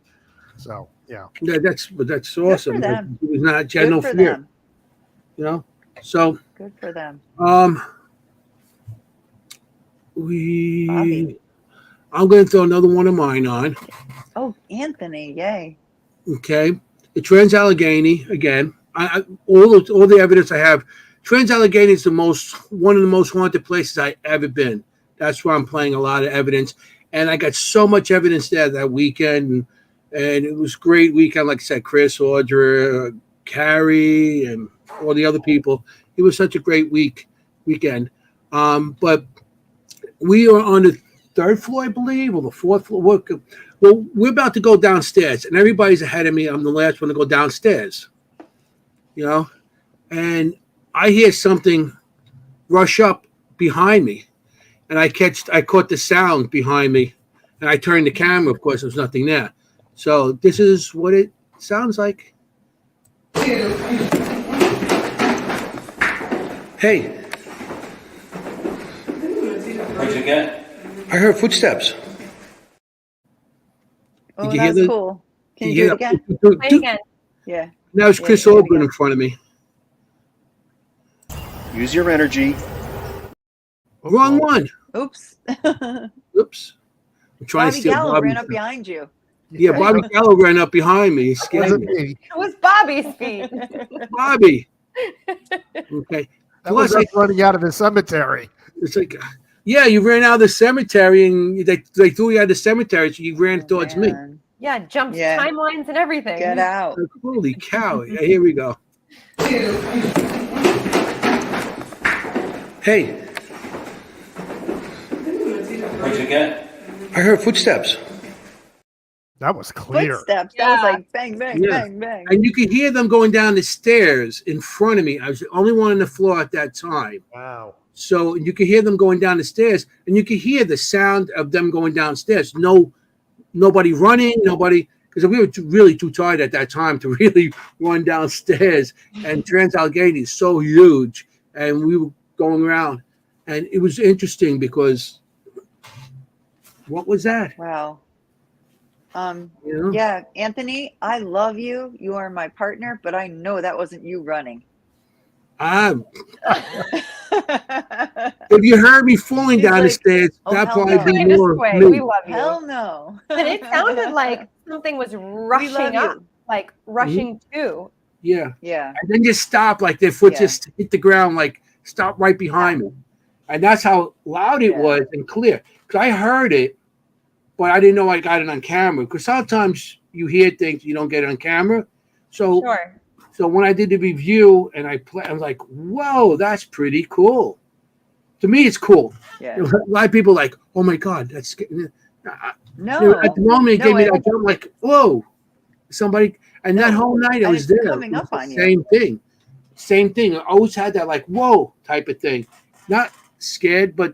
So yeah. Yeah, that's awesome. for them. It was not, she had no Good for fear. them. You know, so Good for them. Bobby. I'm going to throw another one of mine on. Oh, Anthony, yay. Okay, the Trans-Allegheny again. All the evidence I have. Trans-Allegheny is one of the most haunted places I ever been. That's where I'm playing a lot of evidence, and I got so much evidence there that weekend, and it was a great weekend. Like I said, Chris, Audra, Carrie, and all the other people. It was such a great weekend. But we are on the third floor, I believe, or the fourth floor. Well, we're about to go downstairs, and everybody's ahead of me. I'm the last one to go downstairs, you know, and I hear something rush up behind me, and I caught the sound behind me, and I turned the camera. Of course, there was nothing there. So this is what it sounds like. Hey. What'd you get? I heard footsteps. Oh, Did you hear that's that? cool. Can you Did do you it again? Play again. Yeah. Now it's Chris Yeah, Ogren in front of me. Use your energy. Wrong one. Oops. Oops. I'm trying to Bobby steal Gallo Bobby's. ran up behind you. Yeah, Bobby Gallo ran up behind me. He scared Wasn't me. me. It was Bobby's feet. Bobby. Okay. That was Plus, us running out of the cemetery. it's like, yeah, you ran out of the cemetery and they threw you out of the cemetery, so you ran towards me. Man. Yeah, jumped Yeah. timelines and everything. Get out. Like, holy cow. Yeah, here we go. Hey, What'd you get? I heard footsteps. That was clear. Footsteps. That was like bang, bang, Yeah. bang, bang. And you could hear them going down the stairs in front of me. I was the only one on the floor at that time. Wow. So you could hear them going down the stairs, and you could hear the sound of them going downstairs. Nobody running, nobody, because we were really too tired at that time to really run downstairs. And Trans-Allegheny is so huge, and we were going around, and it was interesting because what was that? Wow. You know? Yeah, Anthony, I love you. You are my partner, but I know that wasn't you running. If you heard me falling He's down the like, stairs, oh, that'd hell probably no. be Kind of more sway. me. We love you. Hell no. But it sounded like something was rushing you. up, like rushing to. Yeah. Yeah. And then just stop, like their foot Yeah. just hit the ground, like stop right behind me. And that's how loud it Yeah. was and clear. Because I heard it, but I didn't know I got it on camera. Because sometimes you hear things, you don't get it on camera. So, Sure. so when I did the review and I was like, whoa, that's pretty cool. To me, it's cool. Yeah. A lot of people are like, oh my God, that's No. at the moment it No, gave me I- that jump, like, whoa, somebody. And that No, whole night I and was it's there. coming it was up the on you. same thing. Same thing. I always had that like, whoa, type of thing. Not scared, but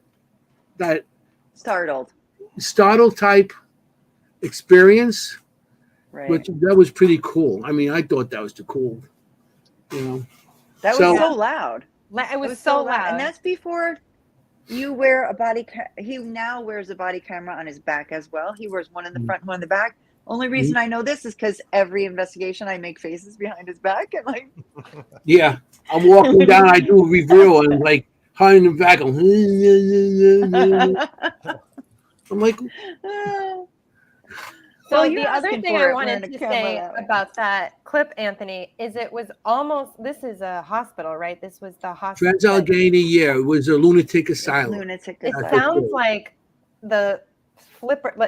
that Startled. startled type experience, Right. which that was pretty cool. I mean, I thought that was too cool. You know. That was So- so loud. It was so loud. And that's before you wear a body he now wears a body camera on his back as well. He wears one in the front, one in the back. Only reason I know this is because every investigation I make faces behind his back and like Yeah. I'm walking down, I do a review and like hiding in the back. I'm like, So Well, you're the other asking thing for I it, wanted wearing to a camera say that way. about that clip, Anthony, is it was almost, this is a hospital, right? This was the hospital. Trans-Allegheny, yeah, it was a lunatic asylum. lunatic It asylum. sounds like the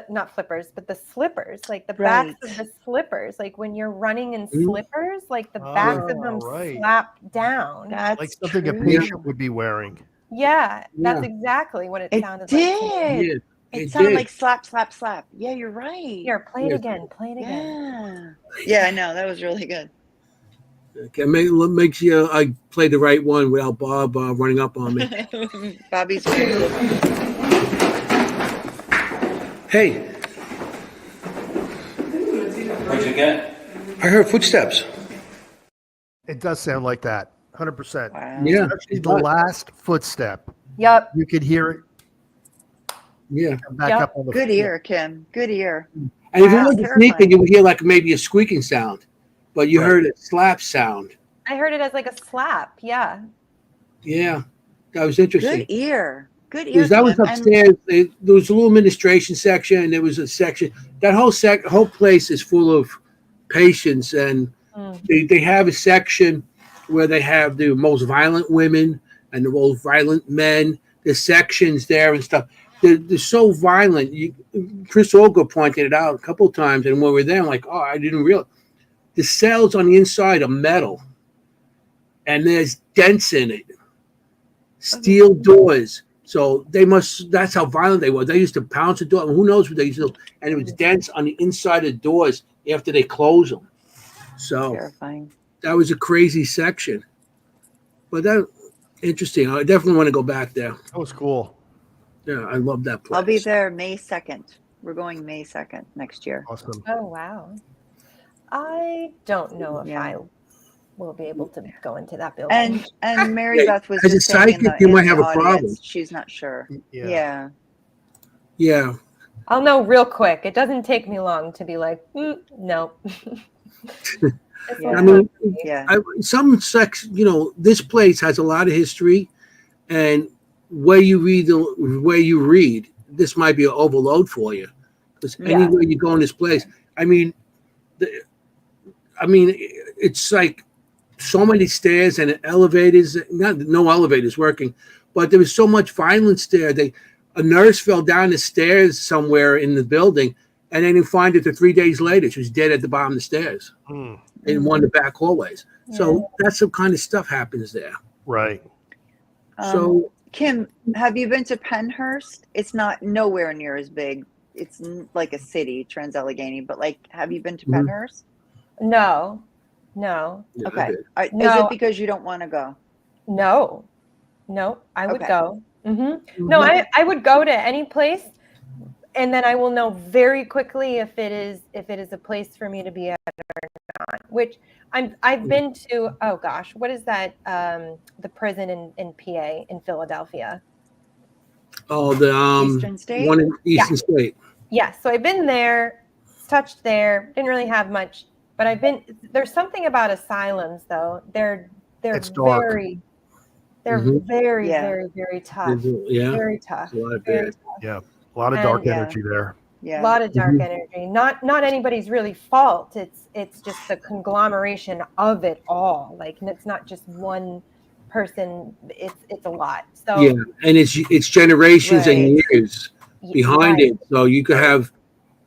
not flippers, but the slippers, like the backs of the slippers, like when you're running in slippers, like the backs of them right. slap down. That's Like something a true. patient would be wearing. Yeah, that's Yeah. exactly what it It sounded like. did. Yeah, It sounded did. like slap, slap, slap. Yeah, you're right. Here, play it Yes. again. Play it again. Yeah. Yeah, I know. That was really good. Okay, make sure I play the right one without Bob running up on me. Bobby's very good. Hey, What'd you get? I heard footsteps. It does sound like that. 100%. Wow. Yeah, Especially the last footstep. Yep. You could hear it yeah. come back Yep. up on the Good floor. ear, Kim. Good ear. And if you Wow, weren't terrifying. sneaking, you would hear like maybe a squeaking sound, but you Right. heard a slap sound. I heard it as like a slap. Yeah. Yeah, that was interesting. Good ear. Good ear. Because that was Kim. And- upstairs. There was a little administration section, and there was a section. That whole place is full of patients, and they have a section where they have the most violent women and the most violent men. There's sections there and stuff. They're so violent. Chris Olga pointed it out a couple of times, and when we were there, I'm like, oh, I didn't realize. The cells on the inside are metal, and there's dents in it. Steel doors. So that's how violent they were. They used to pounce the door. Who knows what they used to do? And it was dents on the inside of the doors after they close them. So Terrifying. that was a crazy section. But that interesting. I definitely want to go back there. That was cool. Yeah, I love that place. I'll be there May 2nd. We're going May 2nd next year. Awesome. Oh, wow. I don't know if Yeah. I will be able to go into that building. And Mary Yeah, Beth was as a just saying in psychic, you might the have a audience, problem. she's not sure. Yeah. Yeah. I'll know real quick. It doesn't take me long to be like, no. This Yeah. I one's mean, not for me. Yeah. some sex, this place has a lot of history, and where you read, this might be an overload for you, because Yeah. anywhere you go in this place, I mean, it's like so many stairs and elevators. No elevators working, but there was so much violence there. A nurse fell down the stairs somewhere in the building, and they didn't find her till 3 days later. She was dead at the bottom of the stairs in one of the back hallways. So that's some kind of stuff happens there. Right. So Kim, have you been to Penhurst? It's not nowhere near as big. It's like a city, Trans-Allegheny, but like, have you been to Penhurst? No. yeah, Okay. Is No. it because you don't want to go? No, I would Okay. go. No, I would go to any place, and then I will know very quickly if it is a place for me to be at or not. Which I've been to. Oh gosh, what is that? The prison in PA in Philadelphia. Oh, the Eastern State? one in Eastern State. Yeah, so I've been there, touched there. Didn't really have much, but I've been. There's something about asylums though. They're It's dark. very. They're Mhm. very, Yeah. very, very tough. Yeah, Very tough. a lot of Very bad. Yeah. A lot of And- dark Yeah. energy there. Yeah. A lot of dark energy. Not anybody's really fault. It's just the conglomeration of it all. Like, and it's not just one person. It's a lot. So Yeah, and it's generations and Right. years behind right. it. So you could have,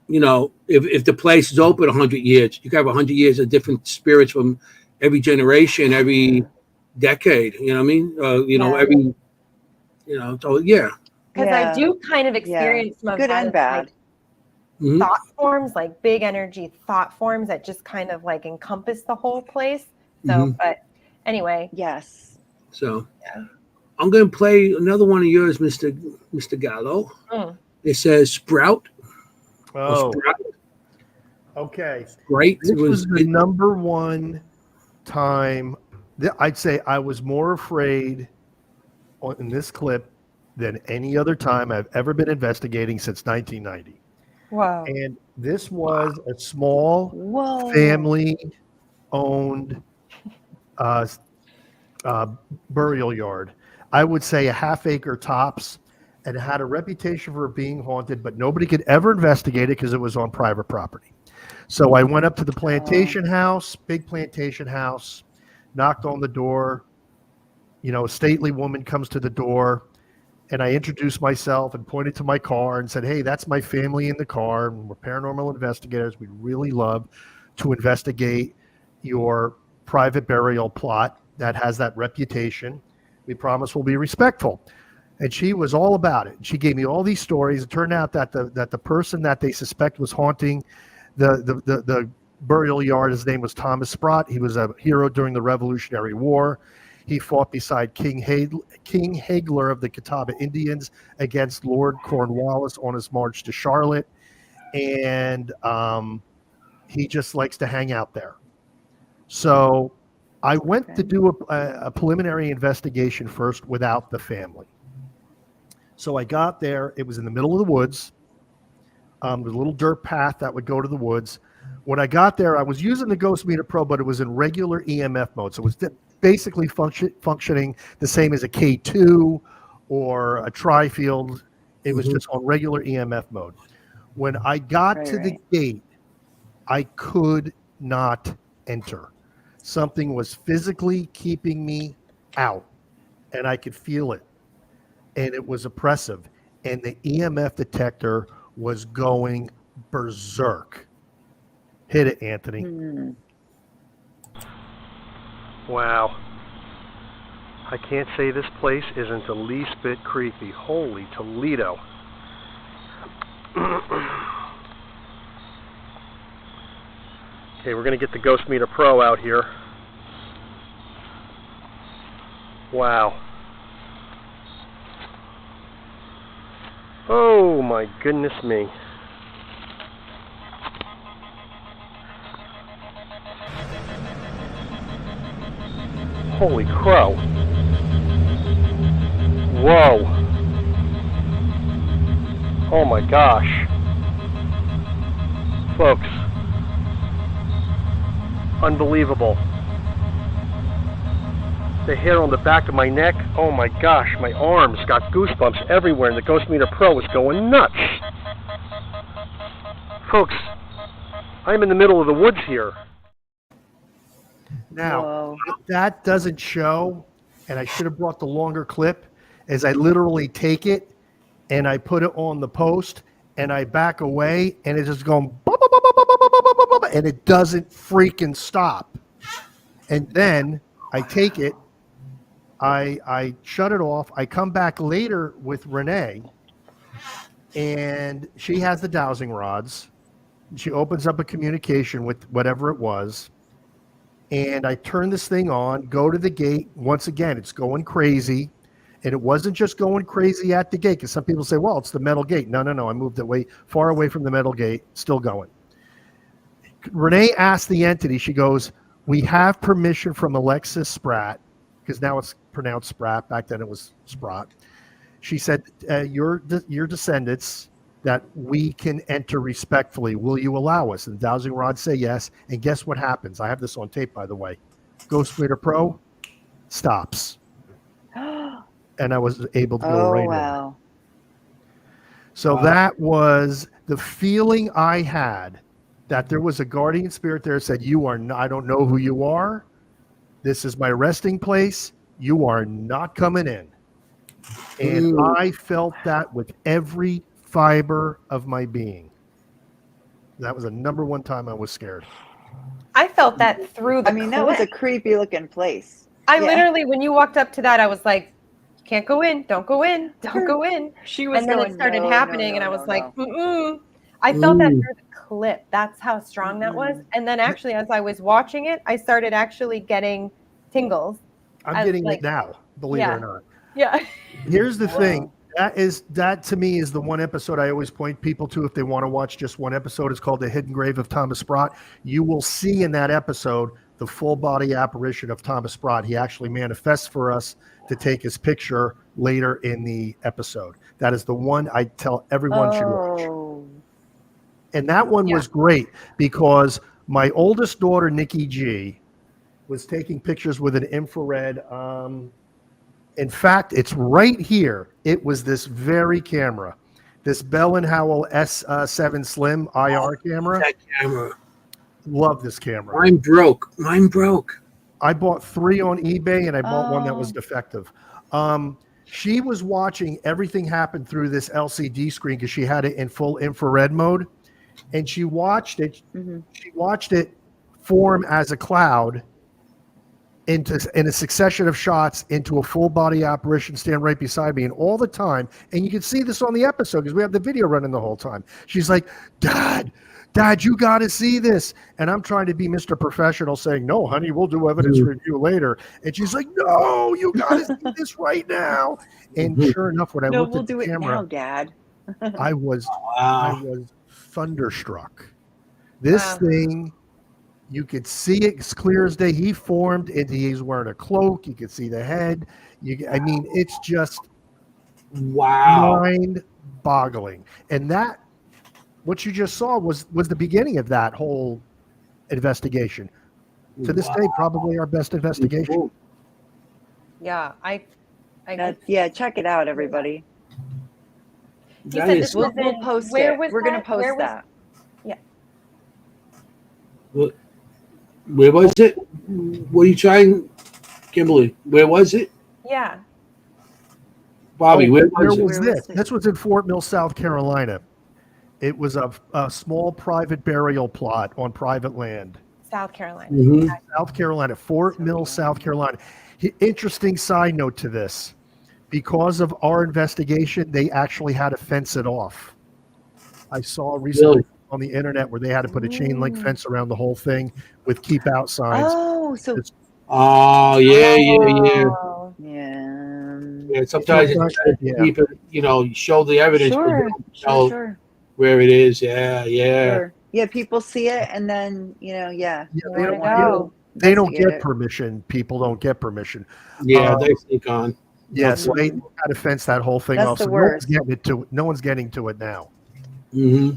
if the place is open 100 years, you could have 100 years of different spirits from every generation, every decade. You know what I mean? Yeah. Every, so yeah. Because Yeah. I do kind of experience some of Good that and as, bad. like, Mhm. thought forms, like big energy thought forms that just kind of like encompass the whole place. So, Mhm. but anyway, Yes. So Yeah. I'm going to play another one of yours, Mr. Gallo. It says Sprout. Oh, Sprout. okay. Great. This It was the it- number one time that I'd say I was more afraid in this clip than any other time I've ever been investigating since 1990. wow. And this was a small Whoa. family-owned burial yard. I would say a half-acre tops, and it had a reputation for being haunted, but nobody could ever investigate it because it was on private property. So I went up to the plantation house, big plantation house, knocked on the door. A stately woman comes to the door, and I introduced myself and pointed to my car and said, "Hey, that's my family in the car, and we're paranormal investigators. We'd really love to investigate your private burial plot that has that reputation. We promise we'll be respectful." And she was all about it. She gave me all these stories. It turned out that the person that they suspect was haunting the burial yard, his name was Thomas Sprott. He was a hero during the Revolutionary War. He fought beside King Hagler of the Catawba Indians against Lord Cornwallis on his march to Charlotte. And he just likes to hang out there. So I went to do a preliminary investigation first without the family. So I got there. It was in the middle of the woods. There was a little dirt path that would go to the woods. When I got there, I was using the Ghost Meter Pro, but it was in regular EMF mode. So it was basically functioning the same as a K2 or a tri-field. It was just on regular EMF mode. When I got to the gate, I could not enter. Something was physically keeping me out, and I could feel it. And it was oppressive. And the EMF detector was going berserk. Hit it, Anthony. Wow. I can't say this place isn't the least bit creepy. Holy Toledo. Okay, we're going to get the Ghost Meter Pro out here. Wow. Oh my goodness me. Holy crow. Whoa. Oh my gosh. Folks. Unbelievable. The hair on the back of my neck, oh my gosh, my arms got goosebumps everywhere, and the Ghost Meter Pro was going nuts. Folks, I'm in the middle of the woods here. Now, Whoa. what that doesn't show, and I should have brought the longer clip, is I literally take it and I put it on the post and I back away and it's just going, and it doesn't freaking stop. And then I take it, I shut it off. I come back later with Renee, and she has the dowsing rods. She opens up a communication with whatever it was, and I turn this thing on, go to the gate. Once again, it's going crazy, and it wasn't just going crazy at the gate, because some people say, well, it's the metal gate. No, I moved it way far away from the metal gate, still going. Renee asked the entity, she goes, we have permission from Alexis Spratt, because now it's pronounced Spratt. Back then it was Sprott. She said, your descendants, that we can enter respectfully. Will you allow us? And the dowsing rods say yes. And guess what happens? I have this on tape, by the way. Ghost Meter Pro stops. And I was able to go right in. Wow. So that was the feeling I had, that there was a guardian spirit there that said, you are not, I don't know who you are. This is my resting place. You are not coming in. And I felt that with every fiber of my being. That was the number one time I was scared. I felt that through the I mean, that was a clip. creepy looking place. I literally, when you walked up to that, I was like, can't go in, don't go in, don't go in. She was And then going, it started no, happening, no, and I no, was no, like, no. mm-mm. I felt that through the clip. That's how strong that was. And then actually, as I was watching it, I started actually getting tingles. I'm getting it now, believe it or not. Yeah. Here's the thing. That to me is the one episode I always point people to if they want to watch just one episode. It's called The Hidden Grave of Thomas Sprott. You will see in that episode the full body apparition of Thomas Sprott. He actually manifests for us to take his picture later in the episode. That is the one I tell everyone should watch. And that one was great because my oldest daughter, Nikki G, was taking pictures with an infrared. In fact, it's right here. It was this very camera, this Bell & Howell S7 Slim IR camera. That camera. Love this camera. Mine broke. I bought 3 on eBay, and I bought one that was defective. She was watching everything happen through this LCD screen because she had it in full infrared mode, and she watched it. She watched it form as a cloud in a succession of shots into a full body apparition, stand right beside me, and all the time. And you can see this on the episode because we have the video running the whole time. She's like, Dad, you got to see this. And I'm trying to be Mr. Professional saying, no, honey, we'll do evidence review later. And she's like, no, you got to see this right now. And sure enough, when I looked at the camera, now, Dad. I was thunderstruck. This thing, you could see it as clear as day. He formed, and he's wearing a cloak. You could see the head. I mean, it's just mind-boggling. And that, what you just saw was the beginning of that whole investigation. To this day, probably our best investigation. Yeah, check it out, everybody. You said this was We'll post it. We're going to post that. Yeah. Where was it? What are you trying, Kimberly? Where was it? Yeah. Bobby, where was this? This was in Fort Mill, South Carolina. It was a small private burial plot on private land. South Carolina. South Carolina, Fort Mill, South Carolina. Interesting side note to this. Because of our investigation, they actually had to fence it off. I saw recently on the internet where they had to put a chain link fence around the whole thing with keep out signs. Oh, so. Yeah. Yeah. And sometimes Sometimes, it's yeah. keep it, you show the evidence, but Sure, you don't know sure. where it is. Yeah. Sure. Yeah, people see it and then, yeah, Yeah, You they wanna don't, go. they don't investigate get it. permission. People don't get permission. Yeah, Um, they sneak on. Yeah, so they Mhm. had to fence that whole thing That's off. the So worst. no one's getting to it now. Mm-hmm.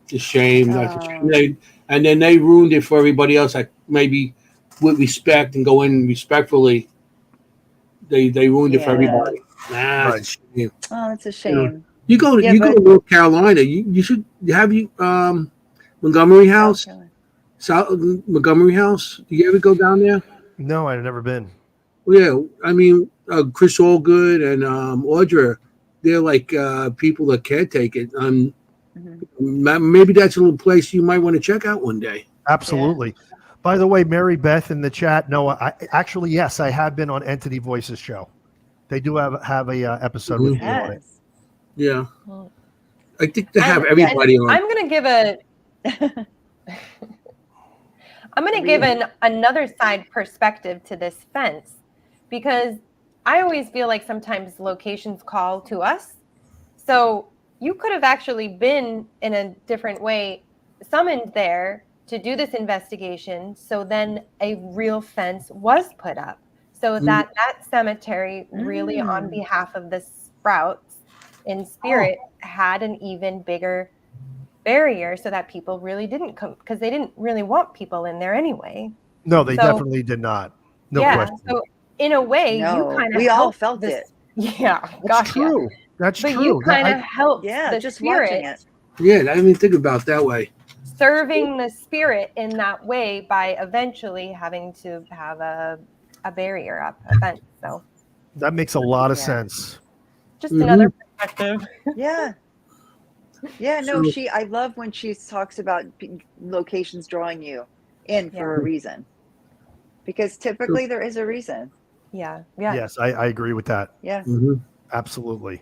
It's a shame. That's a shame. Oh. And then they ruined it for everybody else. Like maybe with respect and go in respectfully. They ruined it for Yeah. everybody. Nah, Right. it's a shame. Oh, that's a shame. You go Yeah, you go but to North Carolina. You should have Montgomery South House, Carolina. South Montgomery House. Do you ever go down there? No, I've never been. Well, yeah, I mean Chris Allgood and Audra, they're like people that can take it. Mhm. Maybe that's a little place you might want to check out one day. Absolutely. By the way, Mary Beth in the chat. No, I actually, yes, I have been on Entity Voices show. They do have a episode with me on it. Yes. Yeah, Well, I think they have and everybody on. I'm gonna give another side perspective to this fence, because I always feel like sometimes locations call to us. So you could have actually been in a different way summoned there to do this investigation. So then a real fence was put up so that cemetery really on behalf of the Sprouts in spirit had an even bigger barrier so that people really didn't come, because they didn't really want people in there anyway. No, they So- definitely did not. No question. So in a way, you No, kind of we all felt it. Yeah, That's true. That's but true. you kind of helped Yeah, the just spirit, watching it. Yeah, I didn't even think about it that way. serving the spirit in that way by eventually having to have a barrier up, a fence. So that makes a lot of Yeah. sense. just another perspective. Yeah. Yeah, no, So- I love when she talks about locations drawing you in for a reason. Because typically there is a reason. Yeah. Yes, I agree with that. Yeah. Mhm. Absolutely.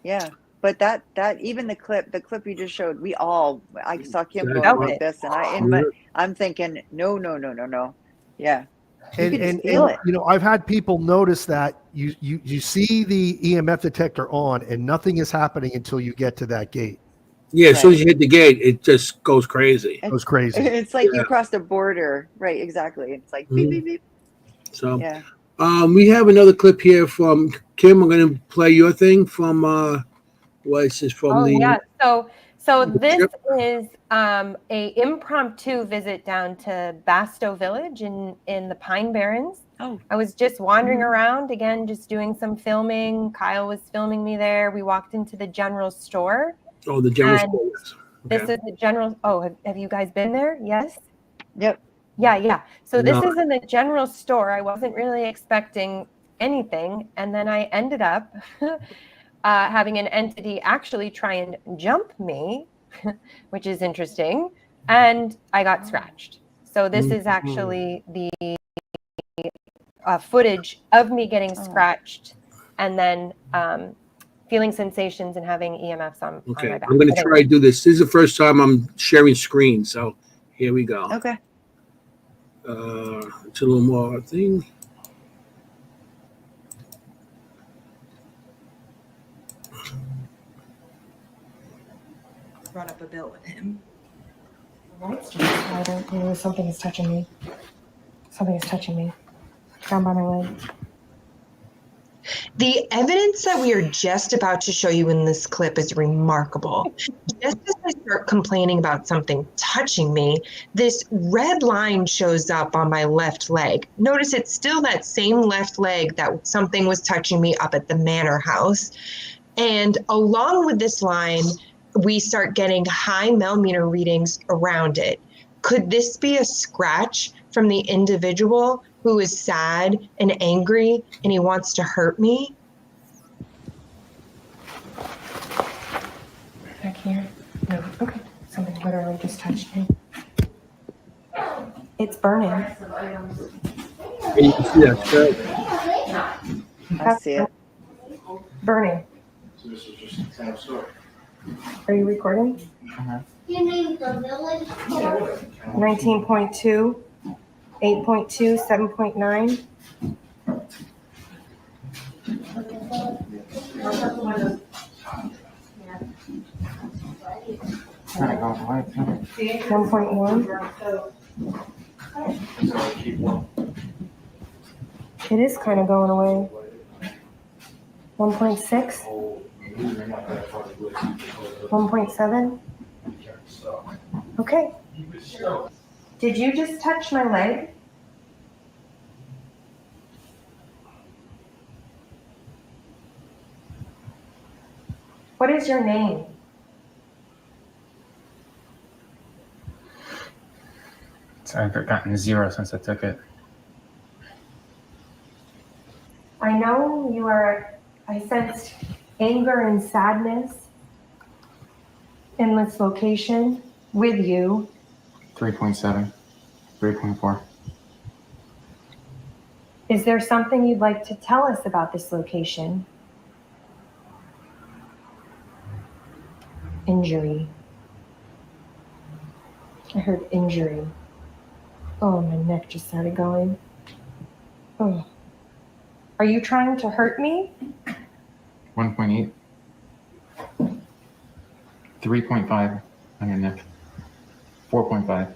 Yeah. But that even the clip you just showed, I saw Kim Exactly. going like this, and I'm thinking, no. Yeah. You And, could just and, feel and it. I've had people notice that you see the EMF detector on and nothing is happening until you get to that gate. Yeah, as soon Right. as you hit the gate, it just goes crazy. It goes crazy. It's like Yeah. you crossed a border. Right, exactly. It's like beep, beep, beep. So, Yeah. we have another clip here from Kim. I'm going to play your thing from what is this from the? Yeah. So this Yep. is a impromptu visit down to Basto Village in the Pine Barrens. Oh. I was just wandering around again, just doing some filming. Kyle was filming me there. We walked into the general store. Oh, the general And store. Yes. This Okay. is the general. Oh, have you guys been there? Yes. Yep. Yeah. So this No. is in the general store. I wasn't really expecting anything, and then I ended up having an entity actually try and jump me, which is interesting, and I got scratched. So this is actually the footage of me getting scratched, and then feeling sensations and having EMFs on Okay. my back. I'm going to try to do this. This is the first time I'm sharing screen, so here we go. Okay. It's a little more thing. Brought up a bill with him. Something is touching me. Something is touching me. Down by my leg. The evidence that we are just about to show you in this clip is remarkable. Just as I start complaining about something touching me, this red line shows up on my left leg. Notice it's still that same left leg that something was touching me up at the manor house. And along with this line, we start getting high millimeter readings around it. Could this be a scratch from the individual who is sad and angry and he wants to hurt me? Back here? No. Okay. Something literally just touched me. It's burning. You can see that straight. I see it. Burning. So this is just a kind of story. Are you recording? Your name's the village. 19.2, 8.2, 7.9. See? 1.1. It is kind of going away. 1.6. 1.7. Okay. Did you just touch my leg? What is your name? I've gotten 0 since I took it. I know you are, I sensed anger and sadness in this location with you. 3.7, 3.4. Is there something you'd like to tell us about this location? Injury. I heard injury. Oh, my neck just started going. Oh. Are you trying to hurt me? 1.8. 3.5 on your neck. 4.5.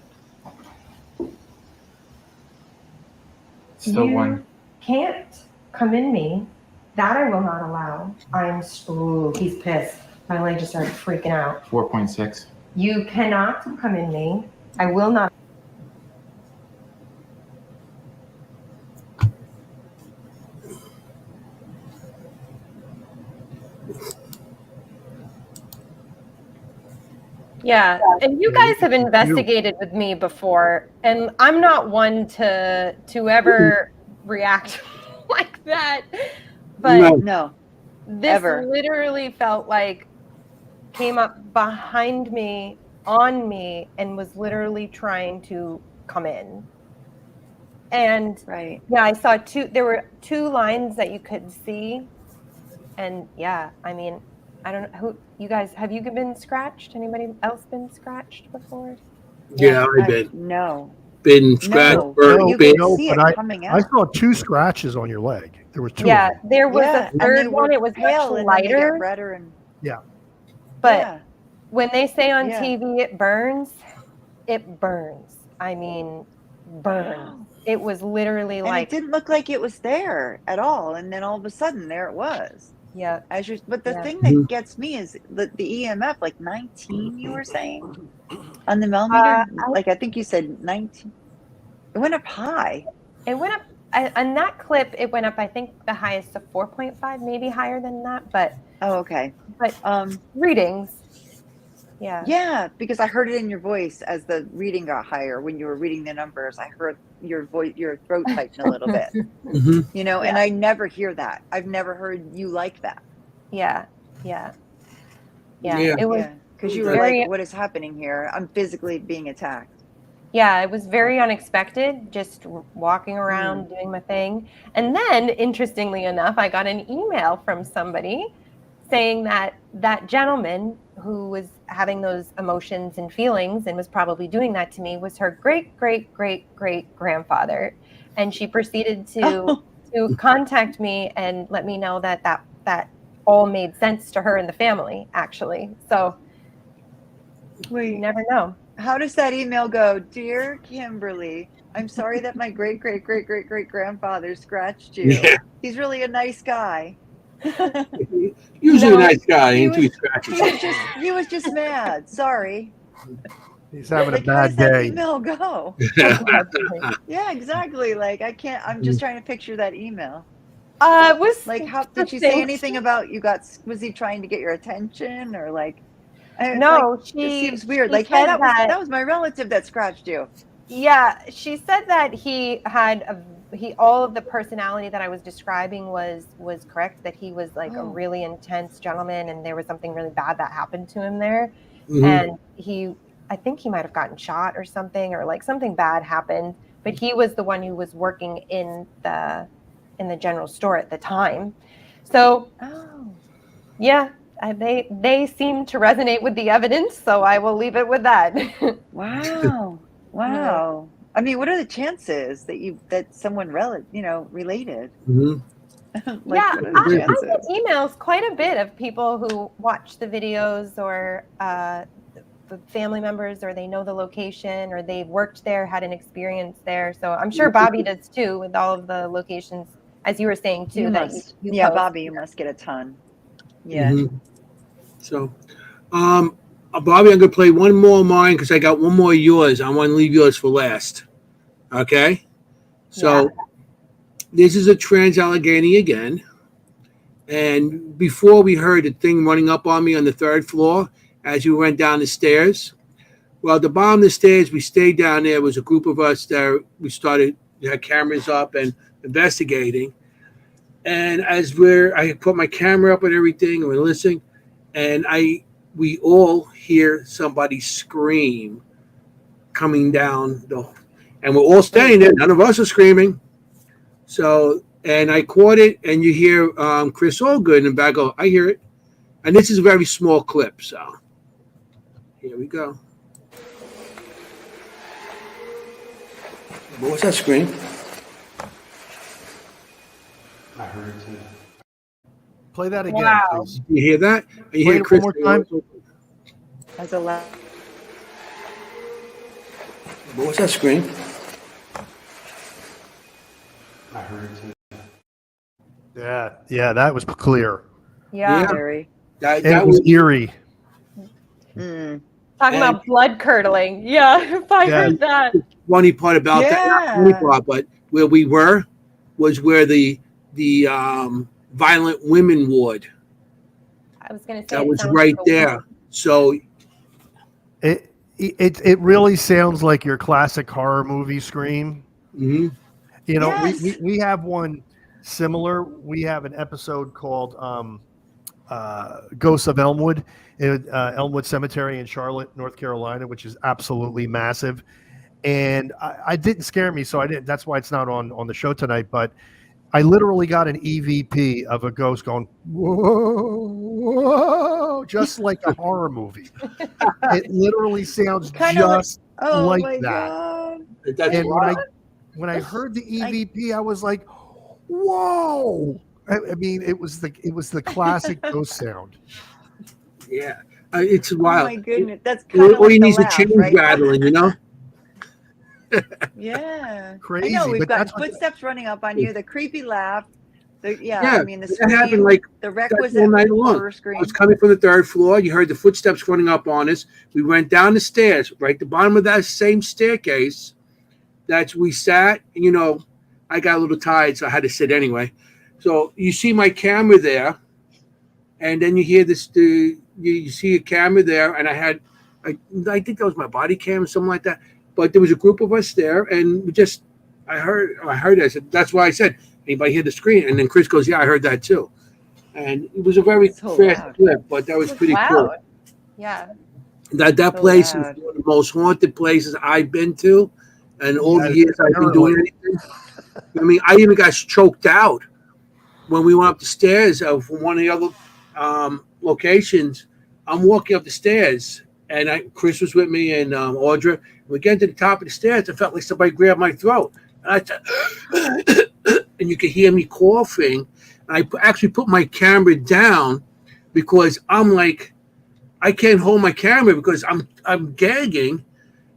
Still You 1. can't come in me. That I will not allow. Ooh, he's pissed. My leg just started freaking out. 4.6. You cannot come in me. I will not. Yeah, and you guys have investigated with me before, and I'm not one to ever react like that. But No, this ever. literally felt like came up behind me, on me, and was literally trying to come in. And right. Yeah, I saw there were 2 lines that you could see. And yeah, I mean, I don't know who you guys have. You been scratched? Anybody else been scratched before? Yeah, I've been. No. Been scratched, No, burnt, you bit. could see it coming I out. saw 2 scratches on your leg. There was 2 Yeah, of them. there was Yeah, a and third they one. were It was pale, much and then they get lighter. redder and Yeah. But yeah. when they say on Yeah. TV it burns, it burns. I mean, burns. It was literally And like, it didn't look like it was there at all, and then all of a sudden there it was. yeah. But the Yeah. thing that gets me is the EMF, like 19, you were saying on the millimeter. Like I think you said 19. It went up high. It went up on that clip. It went up. I think the highest to 4.5, maybe higher than that. But Oh, okay. But readings. Yeah. Yeah, because I heard it in your voice as the reading got higher. When you were reading the numbers, I heard your voice, your throat tighten a little bit. You know, and I never hear that. I've never heard you like that. Yeah. It was because you were like, "What is happening here? I'm physically being attacked." Yeah, it was very unexpected, just walking around doing my thing. And then, interestingly enough, I got an email from somebody saying that that gentleman who was having those emotions and feelings and was probably doing that to me was her great-great-great-great-grandfather. And she proceeded to contact me and let me know that all made sense to her and the family, actually. So you never know. How does that email go? Dear Kimberly, I'm sorry that my great-great-great-great-great-grandfather scratched you. Yeah. He's really a nice guy. Usually a nice guy until he scratches. He was just mad. Sorry. He's having a How bad does that day. email go? Yeah, exactly. Like I'm just trying to picture that email. Was like, how did she say anything about was he trying to get your attention or like? No, it seems weird. Like, hey, that was my relative that scratched you. Yeah, she said that he had all of the personality that I was describing was correct. That he was like a really intense gentleman, and there was something really bad that happened to him there. And I think he might have gotten shot or something, or like something bad happened. But he was the one who was working in the general store at the time. So, yeah. They seem to resonate with the evidence, so I will leave it with that. Wow. I mean, what are the chances that someone related? Like, Yeah, what are the I chances? get emails quite a bit of people who watch the videos or the family members, or they know the location, or they've worked there, had an experience there. So I'm sure Bobby does too, with all of the locations, as you were saying too. You that must. you Yeah, post. Bobby, you must get a ton. Yeah. Mhm. So, Bobby, I'm gonna play one more of mine because I got one more of yours. I want to leave yours for last. Okay. So this is a Trans Allegheny again. And before we heard the thing running up on me on the third floor as we went down the stairs. Well, at the bottom of the stairs, we stayed down there. It was a group of us that we had cameras up and investigating. And I put my camera up and everything, and we're listening, and we all hear somebody scream coming down and we're all standing there. None of us are screaming. So, and I caught it, and you hear Chris Allgood in the back go, I hear it. And this is a very small clip, so here we go. What was that scream? I heard it too. Play that again, Wow. please. You hear that? And you Play hear it Chris one more time. As a loud. What was that scream? I heard it too. Yeah, that was clear. Yeah. Very. And it was eerie. Mm. Talking about blood curdling. Yeah, if I heard that. Funny part about that, not funny part, but where we were was where the violent women ward. I was going to say That it was sounds right so there. weird. So It really sounds like your classic horror movie scream. mhm. You know, Yes. we have one similar. We have an episode called Ghosts of Elmwood, Elmwood Cemetery in Charlotte, North Carolina, which is absolutely massive. And I didn't scare me, so I didn't. That's why it's not on the show tonight. But I literally got an EVP of a ghost going, whoa, whoa, just like a horror movie. It literally sounds Kinda just Oh like my that. God. That's And right. when I heard the EVP, I was like, whoa. I mean, it was the classic ghost sound. Yeah, it's Oh wild. my goodness. That's kind of All you like need the is a laugh, chain right? rattling, you know. Yeah. Crazy, I know we've but got that's what- footsteps running up on you, the creepy laugh. Yeah, I mean the that happened scream, like the that requisite all night long. horror I scream. was coming from the third floor. You heard the footsteps running up on us. We went down the stairs, right at the bottom of that same staircase. We sat, and I got a little tired, so I had to sit anyway. So you see my camera there, and then you hear this. You see a camera there, and I think that was my body cam or something like that. But there was a group of us there, and I heard it. I said, that's why I said, anybody hear the scream? And then Chris goes, yeah, I heard that too. And it was a very So fast loud. clip, but that was pretty cool. Loud. Yeah. That So place is loud. one of the most haunted places I've been to, and all Yeah, the years I've been doing apparently. anything. I mean, I even got choked out when we went up the stairs from one of the other locations. I'm walking up the stairs, and Chris was with me and Audra. We get to the top of the stairs. I felt like somebody grabbed my throat, and I said, and you could hear me coughing. And I actually put my camera down because I'm like, I can't hold my camera because I'm gagging,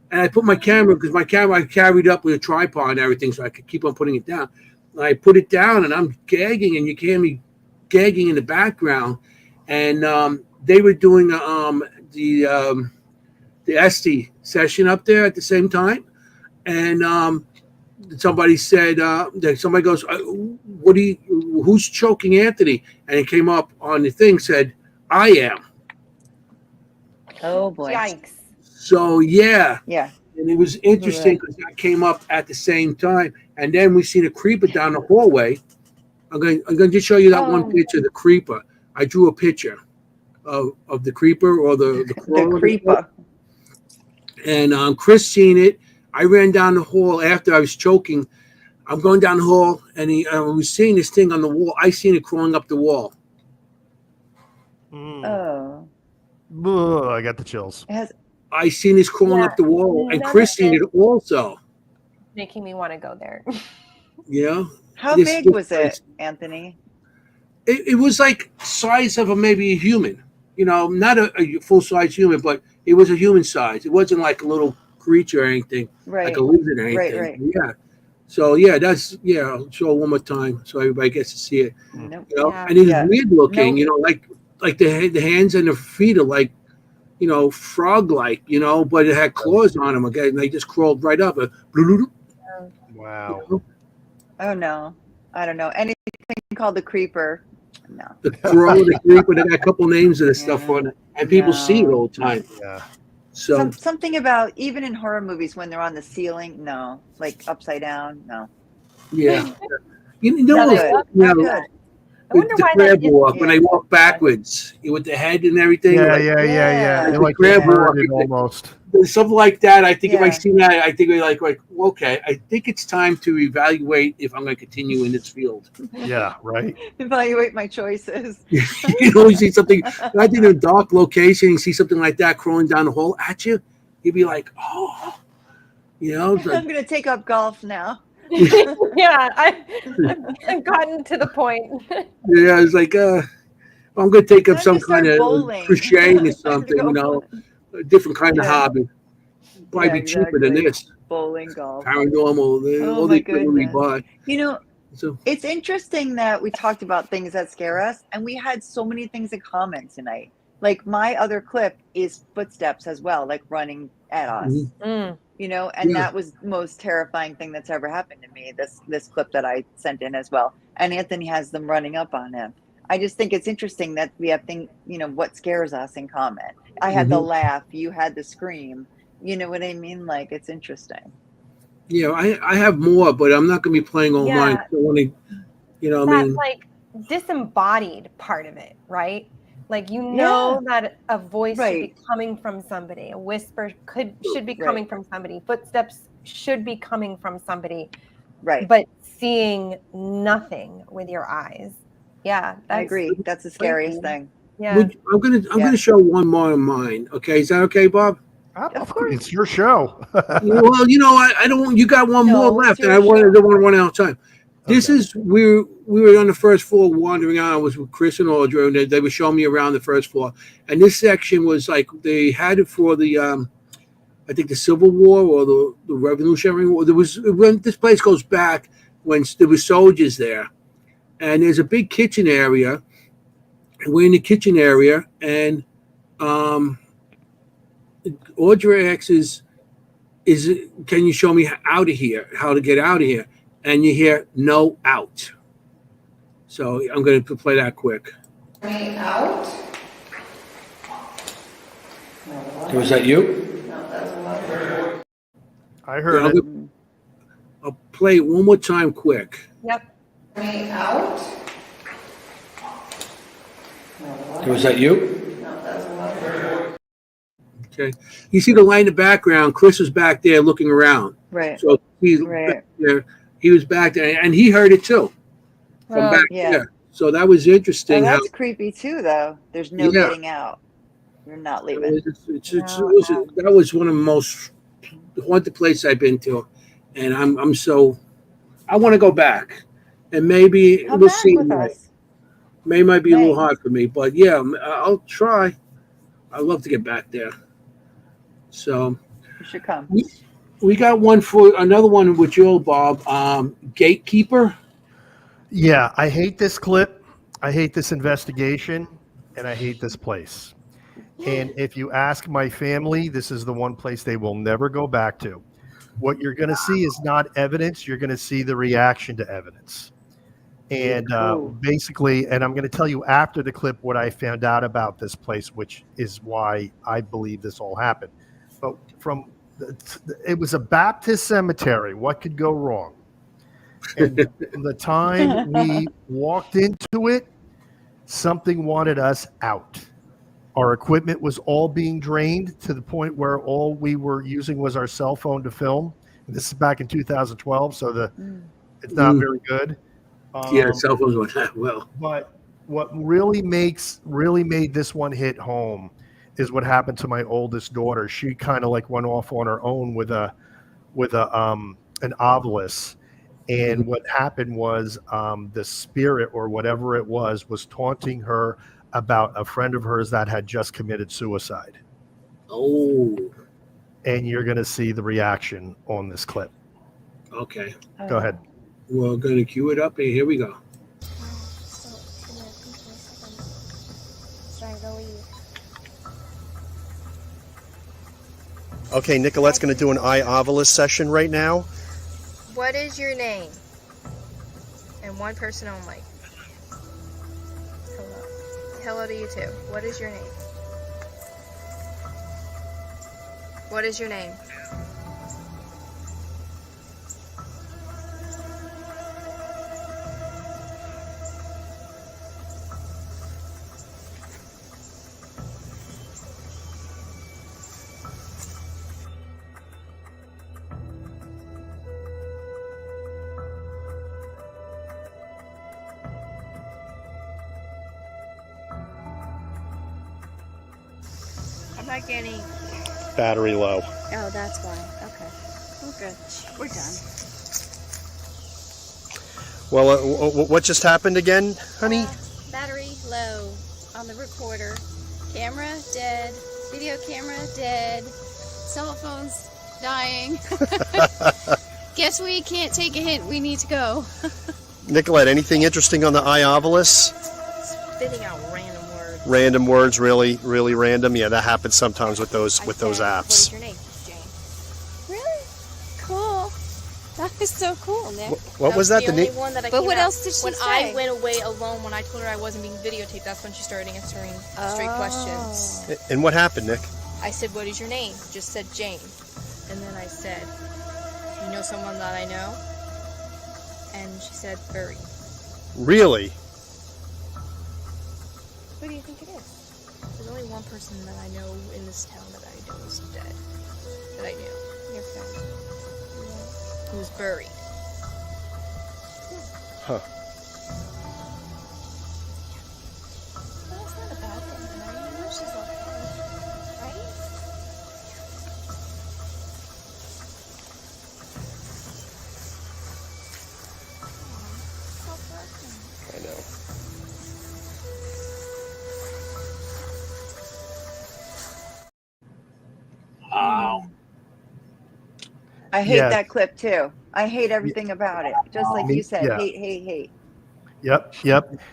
and I put my camera because my camera I carried up with a tripod and everything, so I could keep on putting it down. And I put it down, and I'm gagging, and you can hear me gagging in the background. And they were doing the Esty session up there at the same time, and somebody said somebody goes, who's choking Anthony? And it came up on the thing, said, I am. Oh boy. Yikes. So yeah, Yeah. and it was interesting because that came up at the same time, and then we seen a creeper down the hallway. I'm going to just show you that one picture of the creeper. I drew a picture of the creeper or the crawler. The creeper. And Chris seen it. I ran down the hall after I was choking. I'm going down the hall, and I was seeing this thing on the wall. I seen it crawling up the wall. Oh. Ugh, I got the chills. I seen this crawling up the wall, and none Chris of seen it it. also. Making me want to go there. Yeah. How This big place- was it, Anthony? it was like size of maybe a human. Not a full size human, but it was a human size. It wasn't like a little creature or anything, Right. like a lizard or Right, anything. right. Yeah. So yeah, I'll show it one more time so everybody gets to see it. Nope. Yeah. And it's Yeah. weird looking. Nope. Like the hands and the feet are like frog like. But it had claws on them again. And they just crawled right up. Wow. Oh no, I don't know anything called the creeper. No. The crow, the creeper, they got a couple names of this stuff on it, and people see it all the time. Yeah. So Something about even in horror movies when they're on the ceiling, no, like upside down, no. yeah, Not good. Not good. I wonder the why crab that walk is. when they walk backwards with the head and everything. Yeah, like, yeah. They're like crab walk, inverted almost. something like that. I think if I Yeah. see that, I think like okay, I think it's time to evaluate if I'm going to continue in this field. Yeah, right. Evaluate my choices. You see something, I think in a dark location, you see something like that crawling down the hole at you, you'd be like, oh, it's I'm like, gonna take up golf now. Yeah, I've gotten to the point. yeah, it's like, I'm going to take up Time some to start kind of bowling. crocheting or Time to something, go a different kind of Yeah. hobby. Probably Yeah, be cheaper than exactly. this. Bowling, golf. Paranormal, Oh all my the equipment we goodness. buy. So It's interesting that we talked about things that scare us, and we had so many things in common tonight. Like my other clip is footsteps as well, like running at us. Mhm. And Yeah. that was the most terrifying thing that's ever happened to me. This clip that I sent in as well, and Anthony has them running up on him. I just think it's interesting that we have things, what scares us in common. I had the laugh, you had the scream. You know what I mean? Like it's interesting. I have more, but I'm not going to be playing all mine. Yeah. I want to, I That mean, like disembodied part of it, right? Like that a voice should be Right. coming from somebody, a whisper should be Right. coming from somebody, footsteps should be coming from somebody, Right. but seeing nothing with your eyes. Yeah, I agree. That's the scariest thing. Yeah. I'm gonna show one more of mine. Okay, is that okay, Bob? Of course. It's your show. Well, I don't. You got one more No, it's left, and your I don't want show. to run out of time. This is we were on the first floor wandering on. I was with Chris and Audrey, and they were showing me around the first floor. And this section was like they had it for the I think the Civil War or the Revolutionary War. When this place goes back when there were soldiers there, and there's a big kitchen area. And we're in the kitchen area, and Audrey asks, can you show me out of here? How to get out of here? And you hear no out. So I'm going to play that quick. Me out? Was that you? No, that's what. I heard it. I'll play it one more time quick. Yep. Me out? Was that you? No, that's what. Okay. You see the light in the background. Chris was back there looking around. Right. So he's Right. back there. He was back there, and he heard it too from back yeah. there. So that was interesting. That's creepy too, though. There's no Yeah. getting out. You're not leaving. That was one of the most haunted places I've been to, and I'm so I want to go back, and maybe Come we'll back see. with us. May might be a little May. hard for me, but yeah, I'll try. I'd love to get back there. So You should come. we got another one with you, Bob. Gatekeeper. Yeah, I hate this clip. I hate this investigation, and I hate this place. And if you ask my family, this is the one place they will never go back to. What you're going to see is not evidence. You're going to see the reaction to evidence. And basically, and I'm going to tell you after the clip what I found out about this place, which is why I believe this all happened. But it was a Baptist cemetery. What could go wrong? And from the time we walked into it, something wanted us out. Our equipment was all being drained to the point where all we were using was our cell phone to film. And this is back in 2012, so it's not very good. Yeah, cell phones went that well. But what really made this one hit home is what happened to my oldest daughter. She kind of like went off on her own with an obelisk. And what happened was the spirit or whatever it was taunting her about a friend of hers that had just committed suicide. Oh, And you're going to see the reaction on this clip. okay. Go ahead. We're going to cue it up, and here we go. Okay, Nicolette's going to do an eye ovilus session right now. What is your name? And one person only. Hello. Hello to you too. What is your name? What is your name? I'm not getting... Battery low. Oh, that's why. Okay. We're good. We're done. Well, what just happened again, honey? Battery low on the recorder. Camera dead. Video camera dead. Cell phone's dying. Guess we can't take a hint. We need to go. Nicolette, anything interesting on the eye ovilus? Spitting out random words. Random words, really, really random. Yeah, that happens sometimes with those What apps. is your name, Jane? Really? Cool. That was so cool, Nick. What was that? The The only name? one that I But came what out. else did she When say? I went away alone, when I told her I wasn't being videotaped, that's when she started answering straight questions. And what happened, Nick? I said, what is your name? Just said Jane. And then I said, you know someone that I know? And she said, Furry. Really? Who do you think it is? There's only one person that I know in this town that I know is dead. That I knew. Your friend. Yeah. Who was buried. Huh. That's not a bad thing, right? I know she's okay. Right? I know. Wow. I hate Yeah. that clip too. I hate everything about it. Just like you said, Yeah. hate. Yep.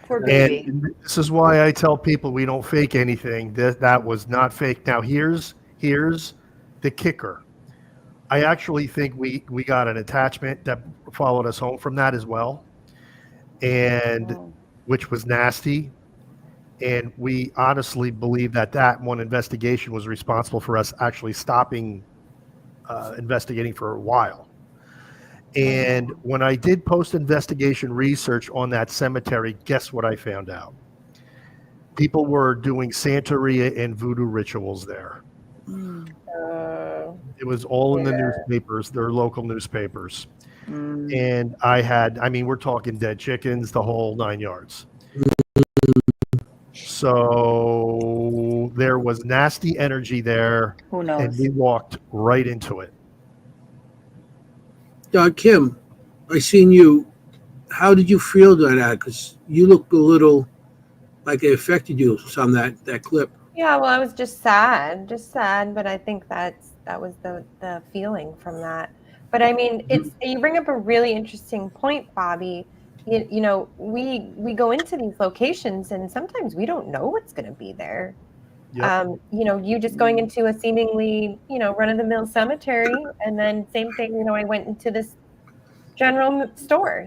Poor baby. And this is why I tell people we don't fake anything. That was not fake. Now here's the kicker. I actually think we got an attachment that followed us home from that as well, and which was nasty. And we honestly believe that one investigation was responsible for us actually stopping investigating for a while. And when I did post-investigation research on that cemetery, guess what I found out? People were doing Santeria and voodoo rituals there. It was all in the newspapers, their local newspapers. And we're talking dead chickens, the whole 9 yards. So there was nasty energy there. Who knows? And we walked right into it. Kim, I seen you. How did you feel during that? Because you looked a little like it affected you. Some that clip. Yeah, well, I was just sad, but I think that was the feeling from that. But I mean, you bring up a really interesting point, Bobby. You know, we go into these locations and sometimes we don't know what's going to be there. Yep. You just going into a seemingly, run-of-the-mill cemetery, and then same thing, I went into this general store,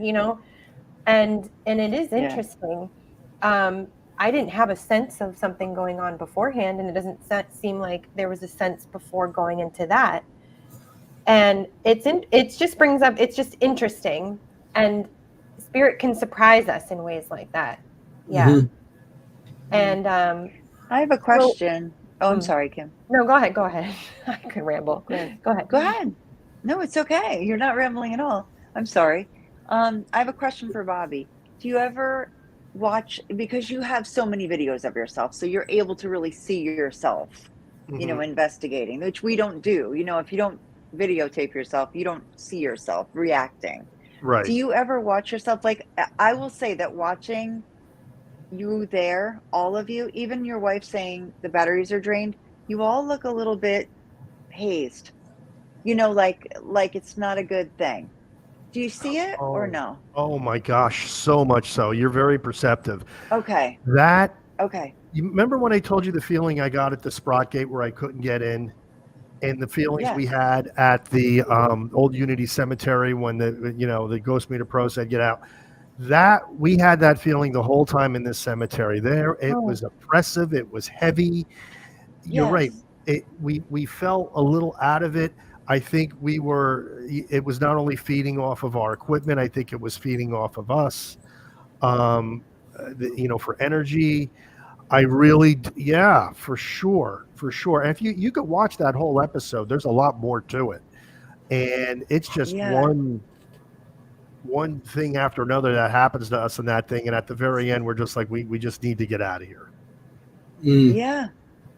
and it is interesting. I didn't have a sense of something going on beforehand, and it doesn't seem like there was a sense before going into that. And it's just interesting, and spirit can surprise us in ways like that. Yeah. Mm-hmm. And I have a question. I'm sorry, Kim. No, go ahead. I could ramble. Go ahead. No, it's okay. You're not rambling at all. I'm sorry. I have a question for Bobby. Do you ever watch, because you have so many videos of yourself, so you're able to really see yourself, investigating, which we don't do. If you don't videotape yourself, you don't see yourself reacting. Right. Do you ever watch yourself? Like, I will say that watching you there, all of you, even your wife saying the batteries are drained, you all look a little bit hazed. Like it's not a good thing. Do you see it or Oh, no? oh my gosh, so much so. You're very perceptive. Okay. That Okay. you remember when I told you the feeling I got at the Sprott Gate where I couldn't get in, and the feelings we Yes. had at the old Unity Cemetery when the Ghost Meter Pro said get out. That we had that feeling the whole time in this cemetery. There, it Oh. was oppressive. It was heavy. You're right. Yes. We felt a little out of it. I think it was not only feeding off of our equipment, I think it was feeding off of us, for energy. I really, yeah, for sure. And if you could watch that whole episode, there's a lot more to it. And it's just Yeah. one thing after another that happens to us in that thing. And at the very end, we're just like, we just need to get out of here. Yeah.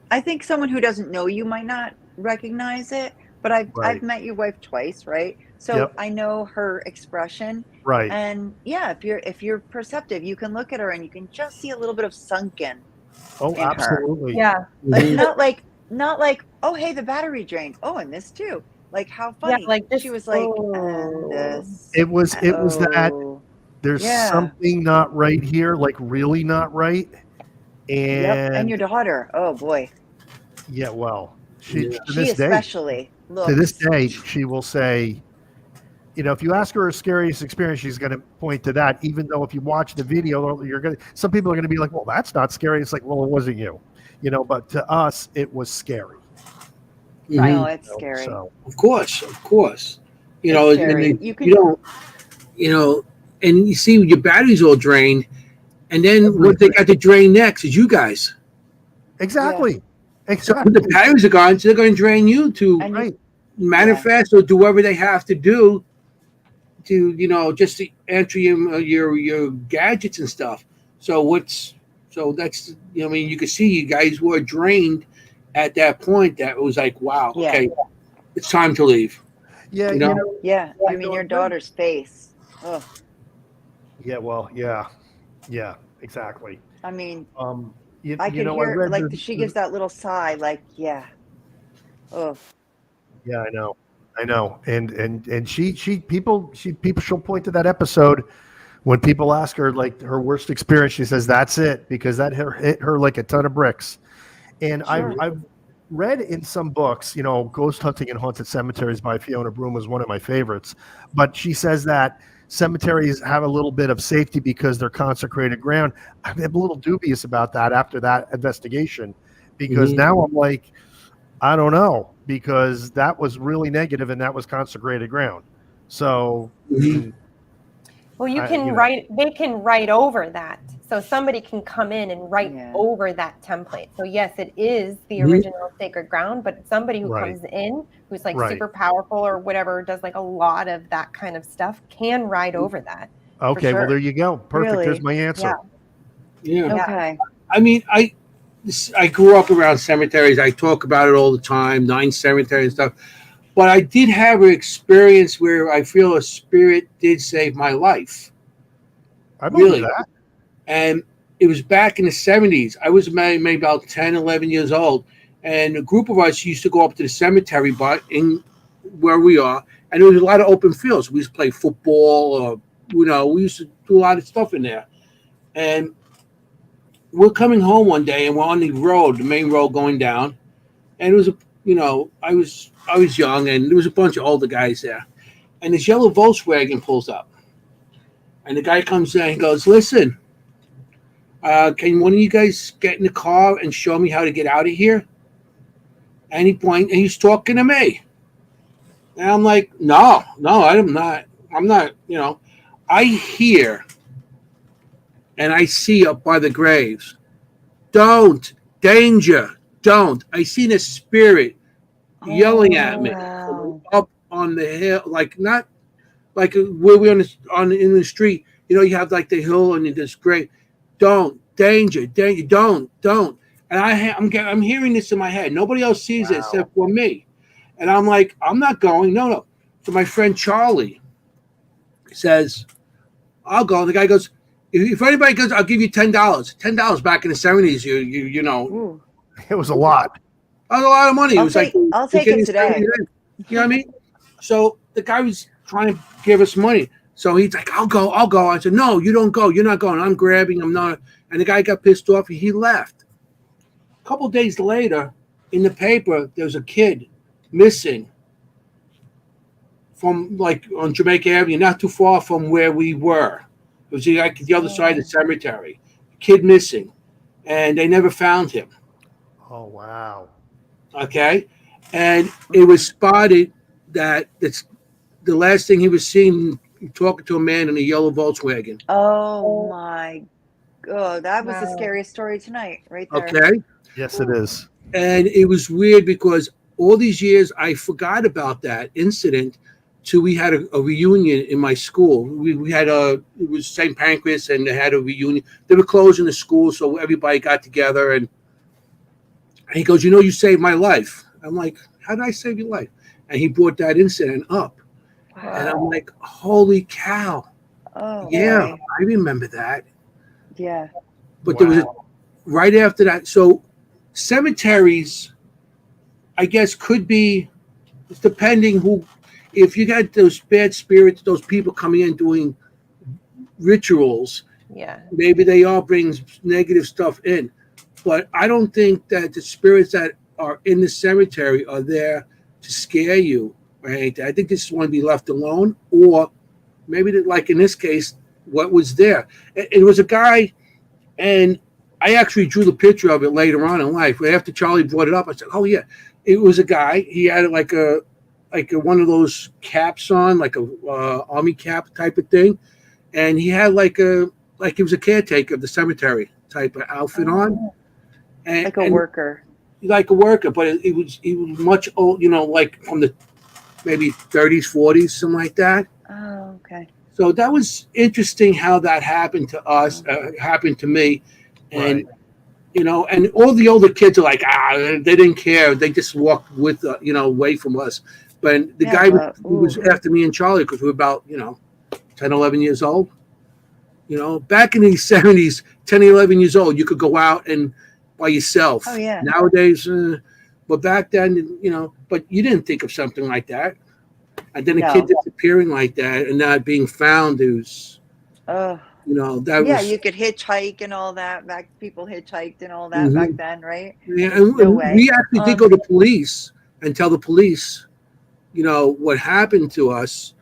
I think someone who doesn't know you might not recognize it, but I've met your wife twice, right? So Yep. I know her expression. Right. And yeah, if you're perceptive, you can look at her and you can just see a little bit of sunken Oh, in her. absolutely. Yeah. Like not like, oh hey, the battery drained. Oh, and this too. Like how funny. Yeah, like this, she was like, and this. It was that Oh. there's Yeah. something not right here, like really not right. Yep. And And your daughter. Oh boy. yeah, well, to She this day, especially looks. to this day, she will say, if you ask her her scariest experience, she's going to point to that. Even though if you watch the video, some people are going to be like, well, that's not scary. It's like, well, it wasn't you, but to us, it was scary. Right. No, it's scary. So, Of course. It's scary. And and you see your batteries all drained, and then what they got to drain next is you guys. exactly. So when the batteries are gone, so they're going to drain you to And manifest or do whatever they have to do to just to enter your gadgets and stuff. So that's you can see you guys were drained at that point. That was like, wow, Yeah. okay, it's time to leave. Yeah, Yeah. I mean, your daughter's face. Oh. Yeah, well, yeah, exactly. I mean, I I could hear like she gives that little sigh, like, yeah. Oh. Yeah, I know. And she'll point to that episode when people ask her like her worst experience. She says that's it because that hit her like a ton of bricks. And Sure. I've read in some books, Ghost Hunting in Haunted Cemeteries by Fiona Broom is one of my favorites. But she says that cemeteries have a little bit of safety because they're consecrated ground. I'm a little dubious about that after that investigation because now I'm like, I don't know, because that was really negative and that was consecrated ground. So, well, they can write over that. So somebody can come in and write over that template. So yes, it is the original sacred ground, but somebody who comes in who's like super powerful or whatever, does like a lot of that kind of stuff, can write over that. Okay, well, there you go. Perfect. Really? There's my answer. Yeah. Okay. I mean, I grew up around cemeteries. I talk about it all the time, 9 cemeteries and stuff. But I did have an experience where I feel a spirit did save my life. I believe that. And it was back in the 70s. I was maybe about 10, 11 years old. And a group of us used to go up to the cemetery in where we are. And there was a lot of open fields. We used to play football. We used to do a lot of stuff in there. And we're coming home one day, and we're on the road, the main road going down. And it was, I was young, and there was a bunch of older guys there. And this yellow Volkswagen pulls up. And the guy comes in and goes, listen, can one of you guys get in the car and show me how to get out of here? And he's talking to me. And I'm like, no, I'm not, I hear and I see up by the graves, don't, danger, don't. I seen a spirit yelling at me up on the hill, like not like where we in the street. You have like the hill and this grave. Don't, danger, don't. And I'm hearing this in my head. Nobody else sees it except for me. And I'm like, I'm not going. No. So my friend Charlie, says, I'll go. And the guy goes, if anybody goes, I'll give you $10. $10 back in the 70s, you know. Ooh. It was a lot. That was a lot of money. I'll take it today. You know what I mean? So the guy was trying to give us money. So he's like, I'll go. I said, no, you don't go. You're not going. I'm grabbing. I'm not. And the guy got pissed off. He left. A couple of days later, in the paper, there was a kid missing from like on Jamaica Avenue, not too far from where we were. It was like the other side of the cemetery. Kid missing, and they never found him. Oh, wow. Okay, and it was spotted that it's the last thing he was seen talking to a man in a yellow Volkswagen. Oh my God, that was the scariest story tonight, right there. Okay. Yes, it is. And it was weird because all these years I forgot about that incident till we had a reunion in my school. We had it was St. Pancras, and they had a reunion. They were closing the school, so everybody got together, and he goes, you saved my life. I'm like, how did I save your life? And he brought that incident up. Wow. And I'm like, holy cow. Oh, yeah, right. I remember that. Yeah. But there was right after that. So cemeteries, I guess, could be, depending if you got those bad spirits, those people coming in doing rituals, maybe they all bring negative stuff in. But I don't think that the spirits that are in the cemetery are there to scare you, right? I think they just want to be left alone, or maybe like in this case, what was there. It was a guy, and I actually drew the picture of it later on in life. After Charlie brought it up, I said, "Oh yeah, it was a guy. He had like a one of those caps on, like a army cap type of thing, and he had like he was a caretaker of the cemetery type of outfit on." And, like a worker, but he was much old, like from the maybe 30s, 40s, something like that. Oh, okay. So that was interesting how that happened to us, happened to me, and and all the older kids are like, they didn't care, they just walked with away from us. But the guy was after me and Charlie because we were about 10, 11 years old. Back in the 70s, 10, 11 years old, you could go out and by yourself. Oh yeah. Nowadays, but back then, but you didn't think of something like that. And then a kid disappearing like that and not being found is, that was. You could hitchhike and all that. People hitchhiked and all that back then, right? Yeah, and we actually did go to police and tell the police, what happened to us.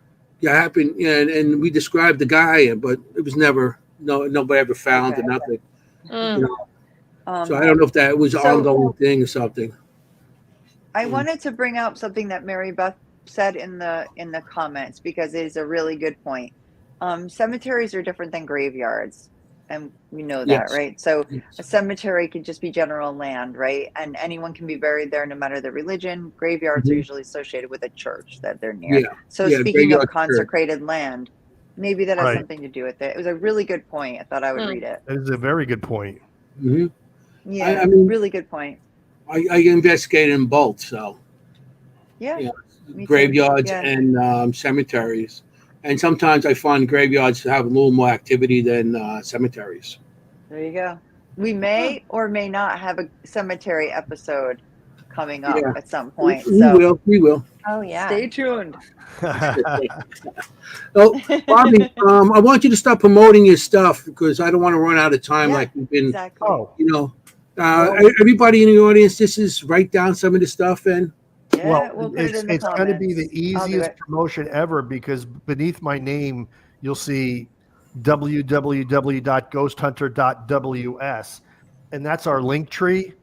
Happened, and we described the guy, but it was never nobody ever found or nothing. So I don't know if that was an ongoing thing or something. I wanted to bring up something that Mary Beth said in the comments because it is a really good point. Cemeteries are different than graveyards, and we know that, right? So a cemetery can just be general land, right? And anyone can be buried there no matter the religion. Graveyards are usually associated with a church that they're near. So speaking of consecrated land, maybe that has something to do with it. It was a really good point. I thought I would read it. That is a very good point. Mm-hmm. Yeah, I mean, really good point. I investigated in both, so graveyards and cemeteries, and sometimes I find graveyards have a little more activity than cemeteries. There you go. We may or may not have a cemetery episode coming up at some point. We will. Oh yeah. Stay tuned. So, Bobby, I want you to start promoting your stuff because I don't want to run out of time like we've been. Exactly. Everybody in the audience, this is write down some of the stuff and. Yeah, we'll put it in the it's going to be the comments. easiest promotion ever because beneath my name, you'll see www.ghosthunter.ws, and that's our link tree.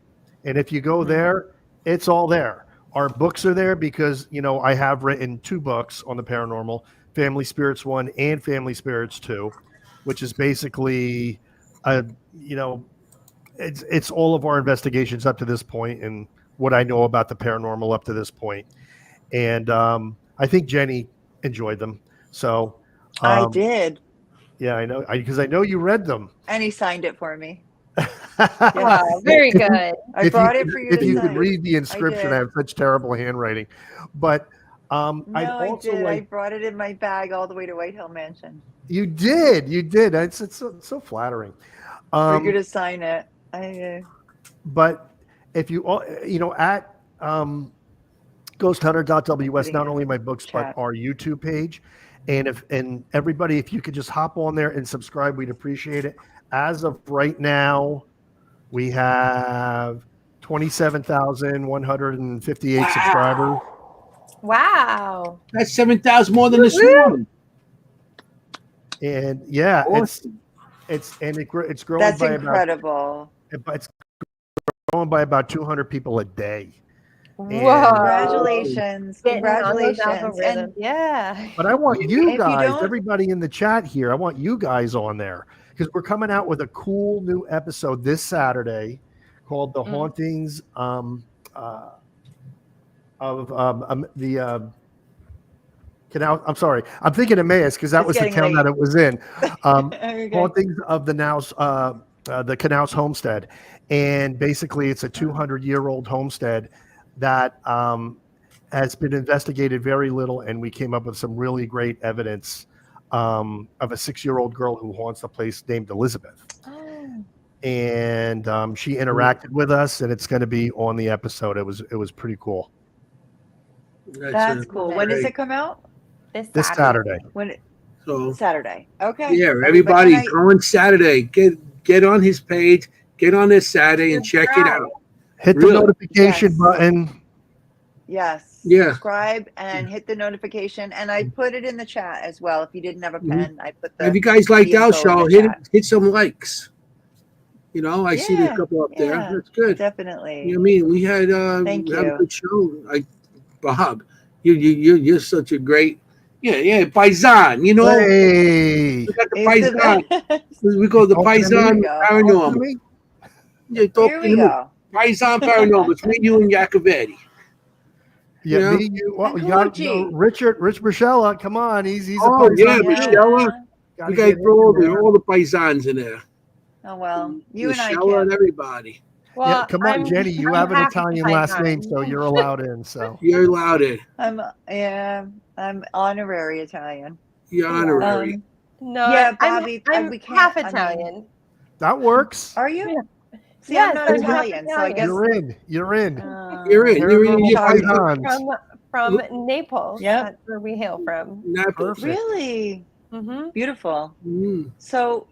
And if you go there, it's all there. Our books are there because, I have written 2 books on the paranormal, Family Spirits 1 and Family Spirits 2, which is basically, it's all of our investigations up to this point and what I know about the paranormal up to this point. And I think Jennie enjoyed them. So I did. Yeah, I know. Because I know you read them. And he signed it for me. Wow, very good. I brought it for you to If you sign. could read the inscription, I have such terrible handwriting. But No, I'd I also did. I like. brought it in my bag all the way to White Hill Mansion You did. It's so flattering. for you to sign it. But if you at ghosthunter.ws, Putting not it only in my the books but chat. our YouTube page, and everybody, if you could just hop on there and subscribe, we'd appreciate it. As of right now, we have 27,158 subscribers. Wow. That's 7,000 more than this Woo-woo. morning. And yeah, Awesome. it's growing That's by incredible. it's growing by about 200 people a day. Whoa. Congratulations. Getting on those Congratulations. And algorithms. Yeah. But I want you if you guys, don't, everybody in the chat here, I want you guys on there because we're coming out with a cool new episode this Saturday called "The Hauntings of the Canal." I'm sorry, I'm thinking Emmaus because that It's was the getting town late. that it was in. Okay. Hauntings of the Knaus homestead, and basically it's a 200-year-old homestead that has been investigated very little, and we came up with some really great evidence of a 6-year-old girl who haunts the place named Elizabeth. Oh. And she interacted with us, and it's going to be on the episode. It was pretty cool. That's cool. When does it come out? This Saturday. Saturday. Okay. Yeah, everybody go on Saturday. Get on his page, get on this Saturday and check it out. Hit the notification button. Yes. Yeah. Subscribe and hit the notification. And I put it in the chat as well. If you didn't have a pen, I put the. If you guys liked our info in show, the chat. hit some likes. I see there's a couple up there. That's good. Definitely. You know what I mean? We had Thank have a you. good show. Bob, you're such a great paisan. Hey. We got the paisan. We go the paisan paranormal. Yeah, Here we go. Paisan paranormal. It's me, you, and Yacovetti. Yeah, me, you. Well, you got Rich Michella. Come on, he's a Michella. We got to throw all the paisans in there. Oh well, you and I Michella can. and everybody. Well, come on, Jennie. You have an Italian last name, so you're allowed in. So you're allowed in. I'm honorary Italian. You're honorary. No, yeah, Bobby. I'm we can't, half Italian. That works. Are you? Yeah. See, Yes, I'm not I'm Italian, so I guess You're in. You're in. You're from Naples. Yep. That's where we hail from. Naples. Really? Mm-hmm. Beautiful. Mm. So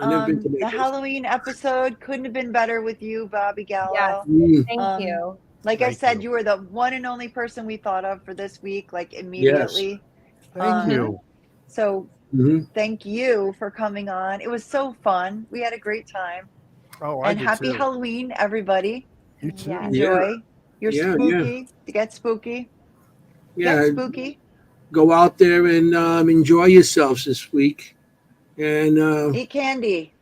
I've never been to the Naples. Halloween episode couldn't have been better with you, Bobby Gallo. Yes. Thank you. Like I said, you were the one and only person we thought of for this week, like immediately. Thank you. So thank you for coming on. It was so fun. We had a great time. Oh, I and did happy too. Halloween, everybody. You too. Yes. Enjoy. You're Yeah, spooky. Get spooky. Yeah. Get spooky. Go out there and enjoy yourselves this week, and Eat candy.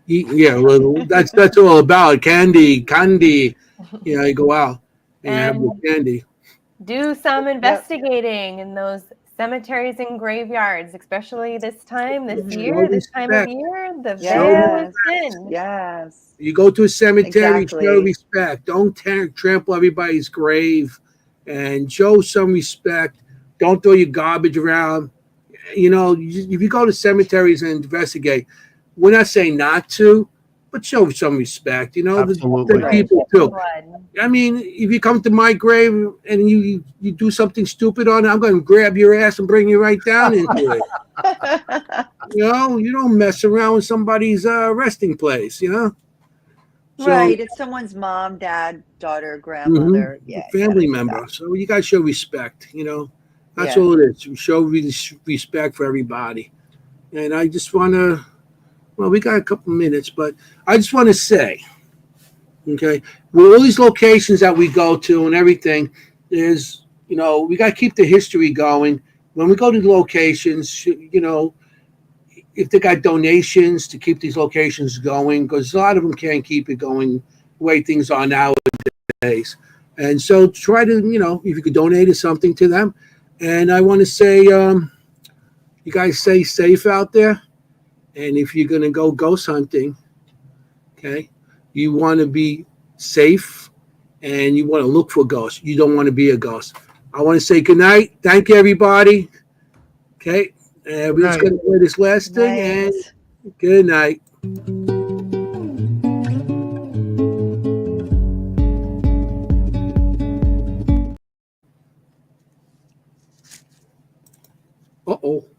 Well, that's all about candy. You go out and have the candy. Do some investigating in those cemeteries and graveyards, especially this time of year. The veil is thin. Yes. You go to a cemetery, Exactly. show respect. Don't trample everybody's grave, and show some respect. Don't throw your garbage around. If you go to cemeteries and investigate, we're not saying not to, but show some respect. Absolutely. The people too. I mean, if you come to my grave and you do something stupid on it, I'm going to grab your ass and bring you right down into it. You don't mess around with somebody's resting place. So, Right. It's someone's mom, dad, daughter, grandmother. Yeah. family member. So you got to show respect. That's Yeah. all it is. We show respect for everybody. And I just want to, we got a couple minutes, but I just want to say, okay, with all these locations that we go to and everything, we got to keep the history going. When we go to the locations, if they got donations to keep these locations going, because a lot of them can't keep it going the way things are nowadays. And so try to, if you could donate something to them. And I want to say, you guys stay safe out there. And if you're going to go ghost hunting, okay, you want to be safe and you want to look for ghosts. You don't want to be a ghost. I want to say good night. Thank you, everybody. Okay. We're just going to play this last thing, and good night. Uh-oh.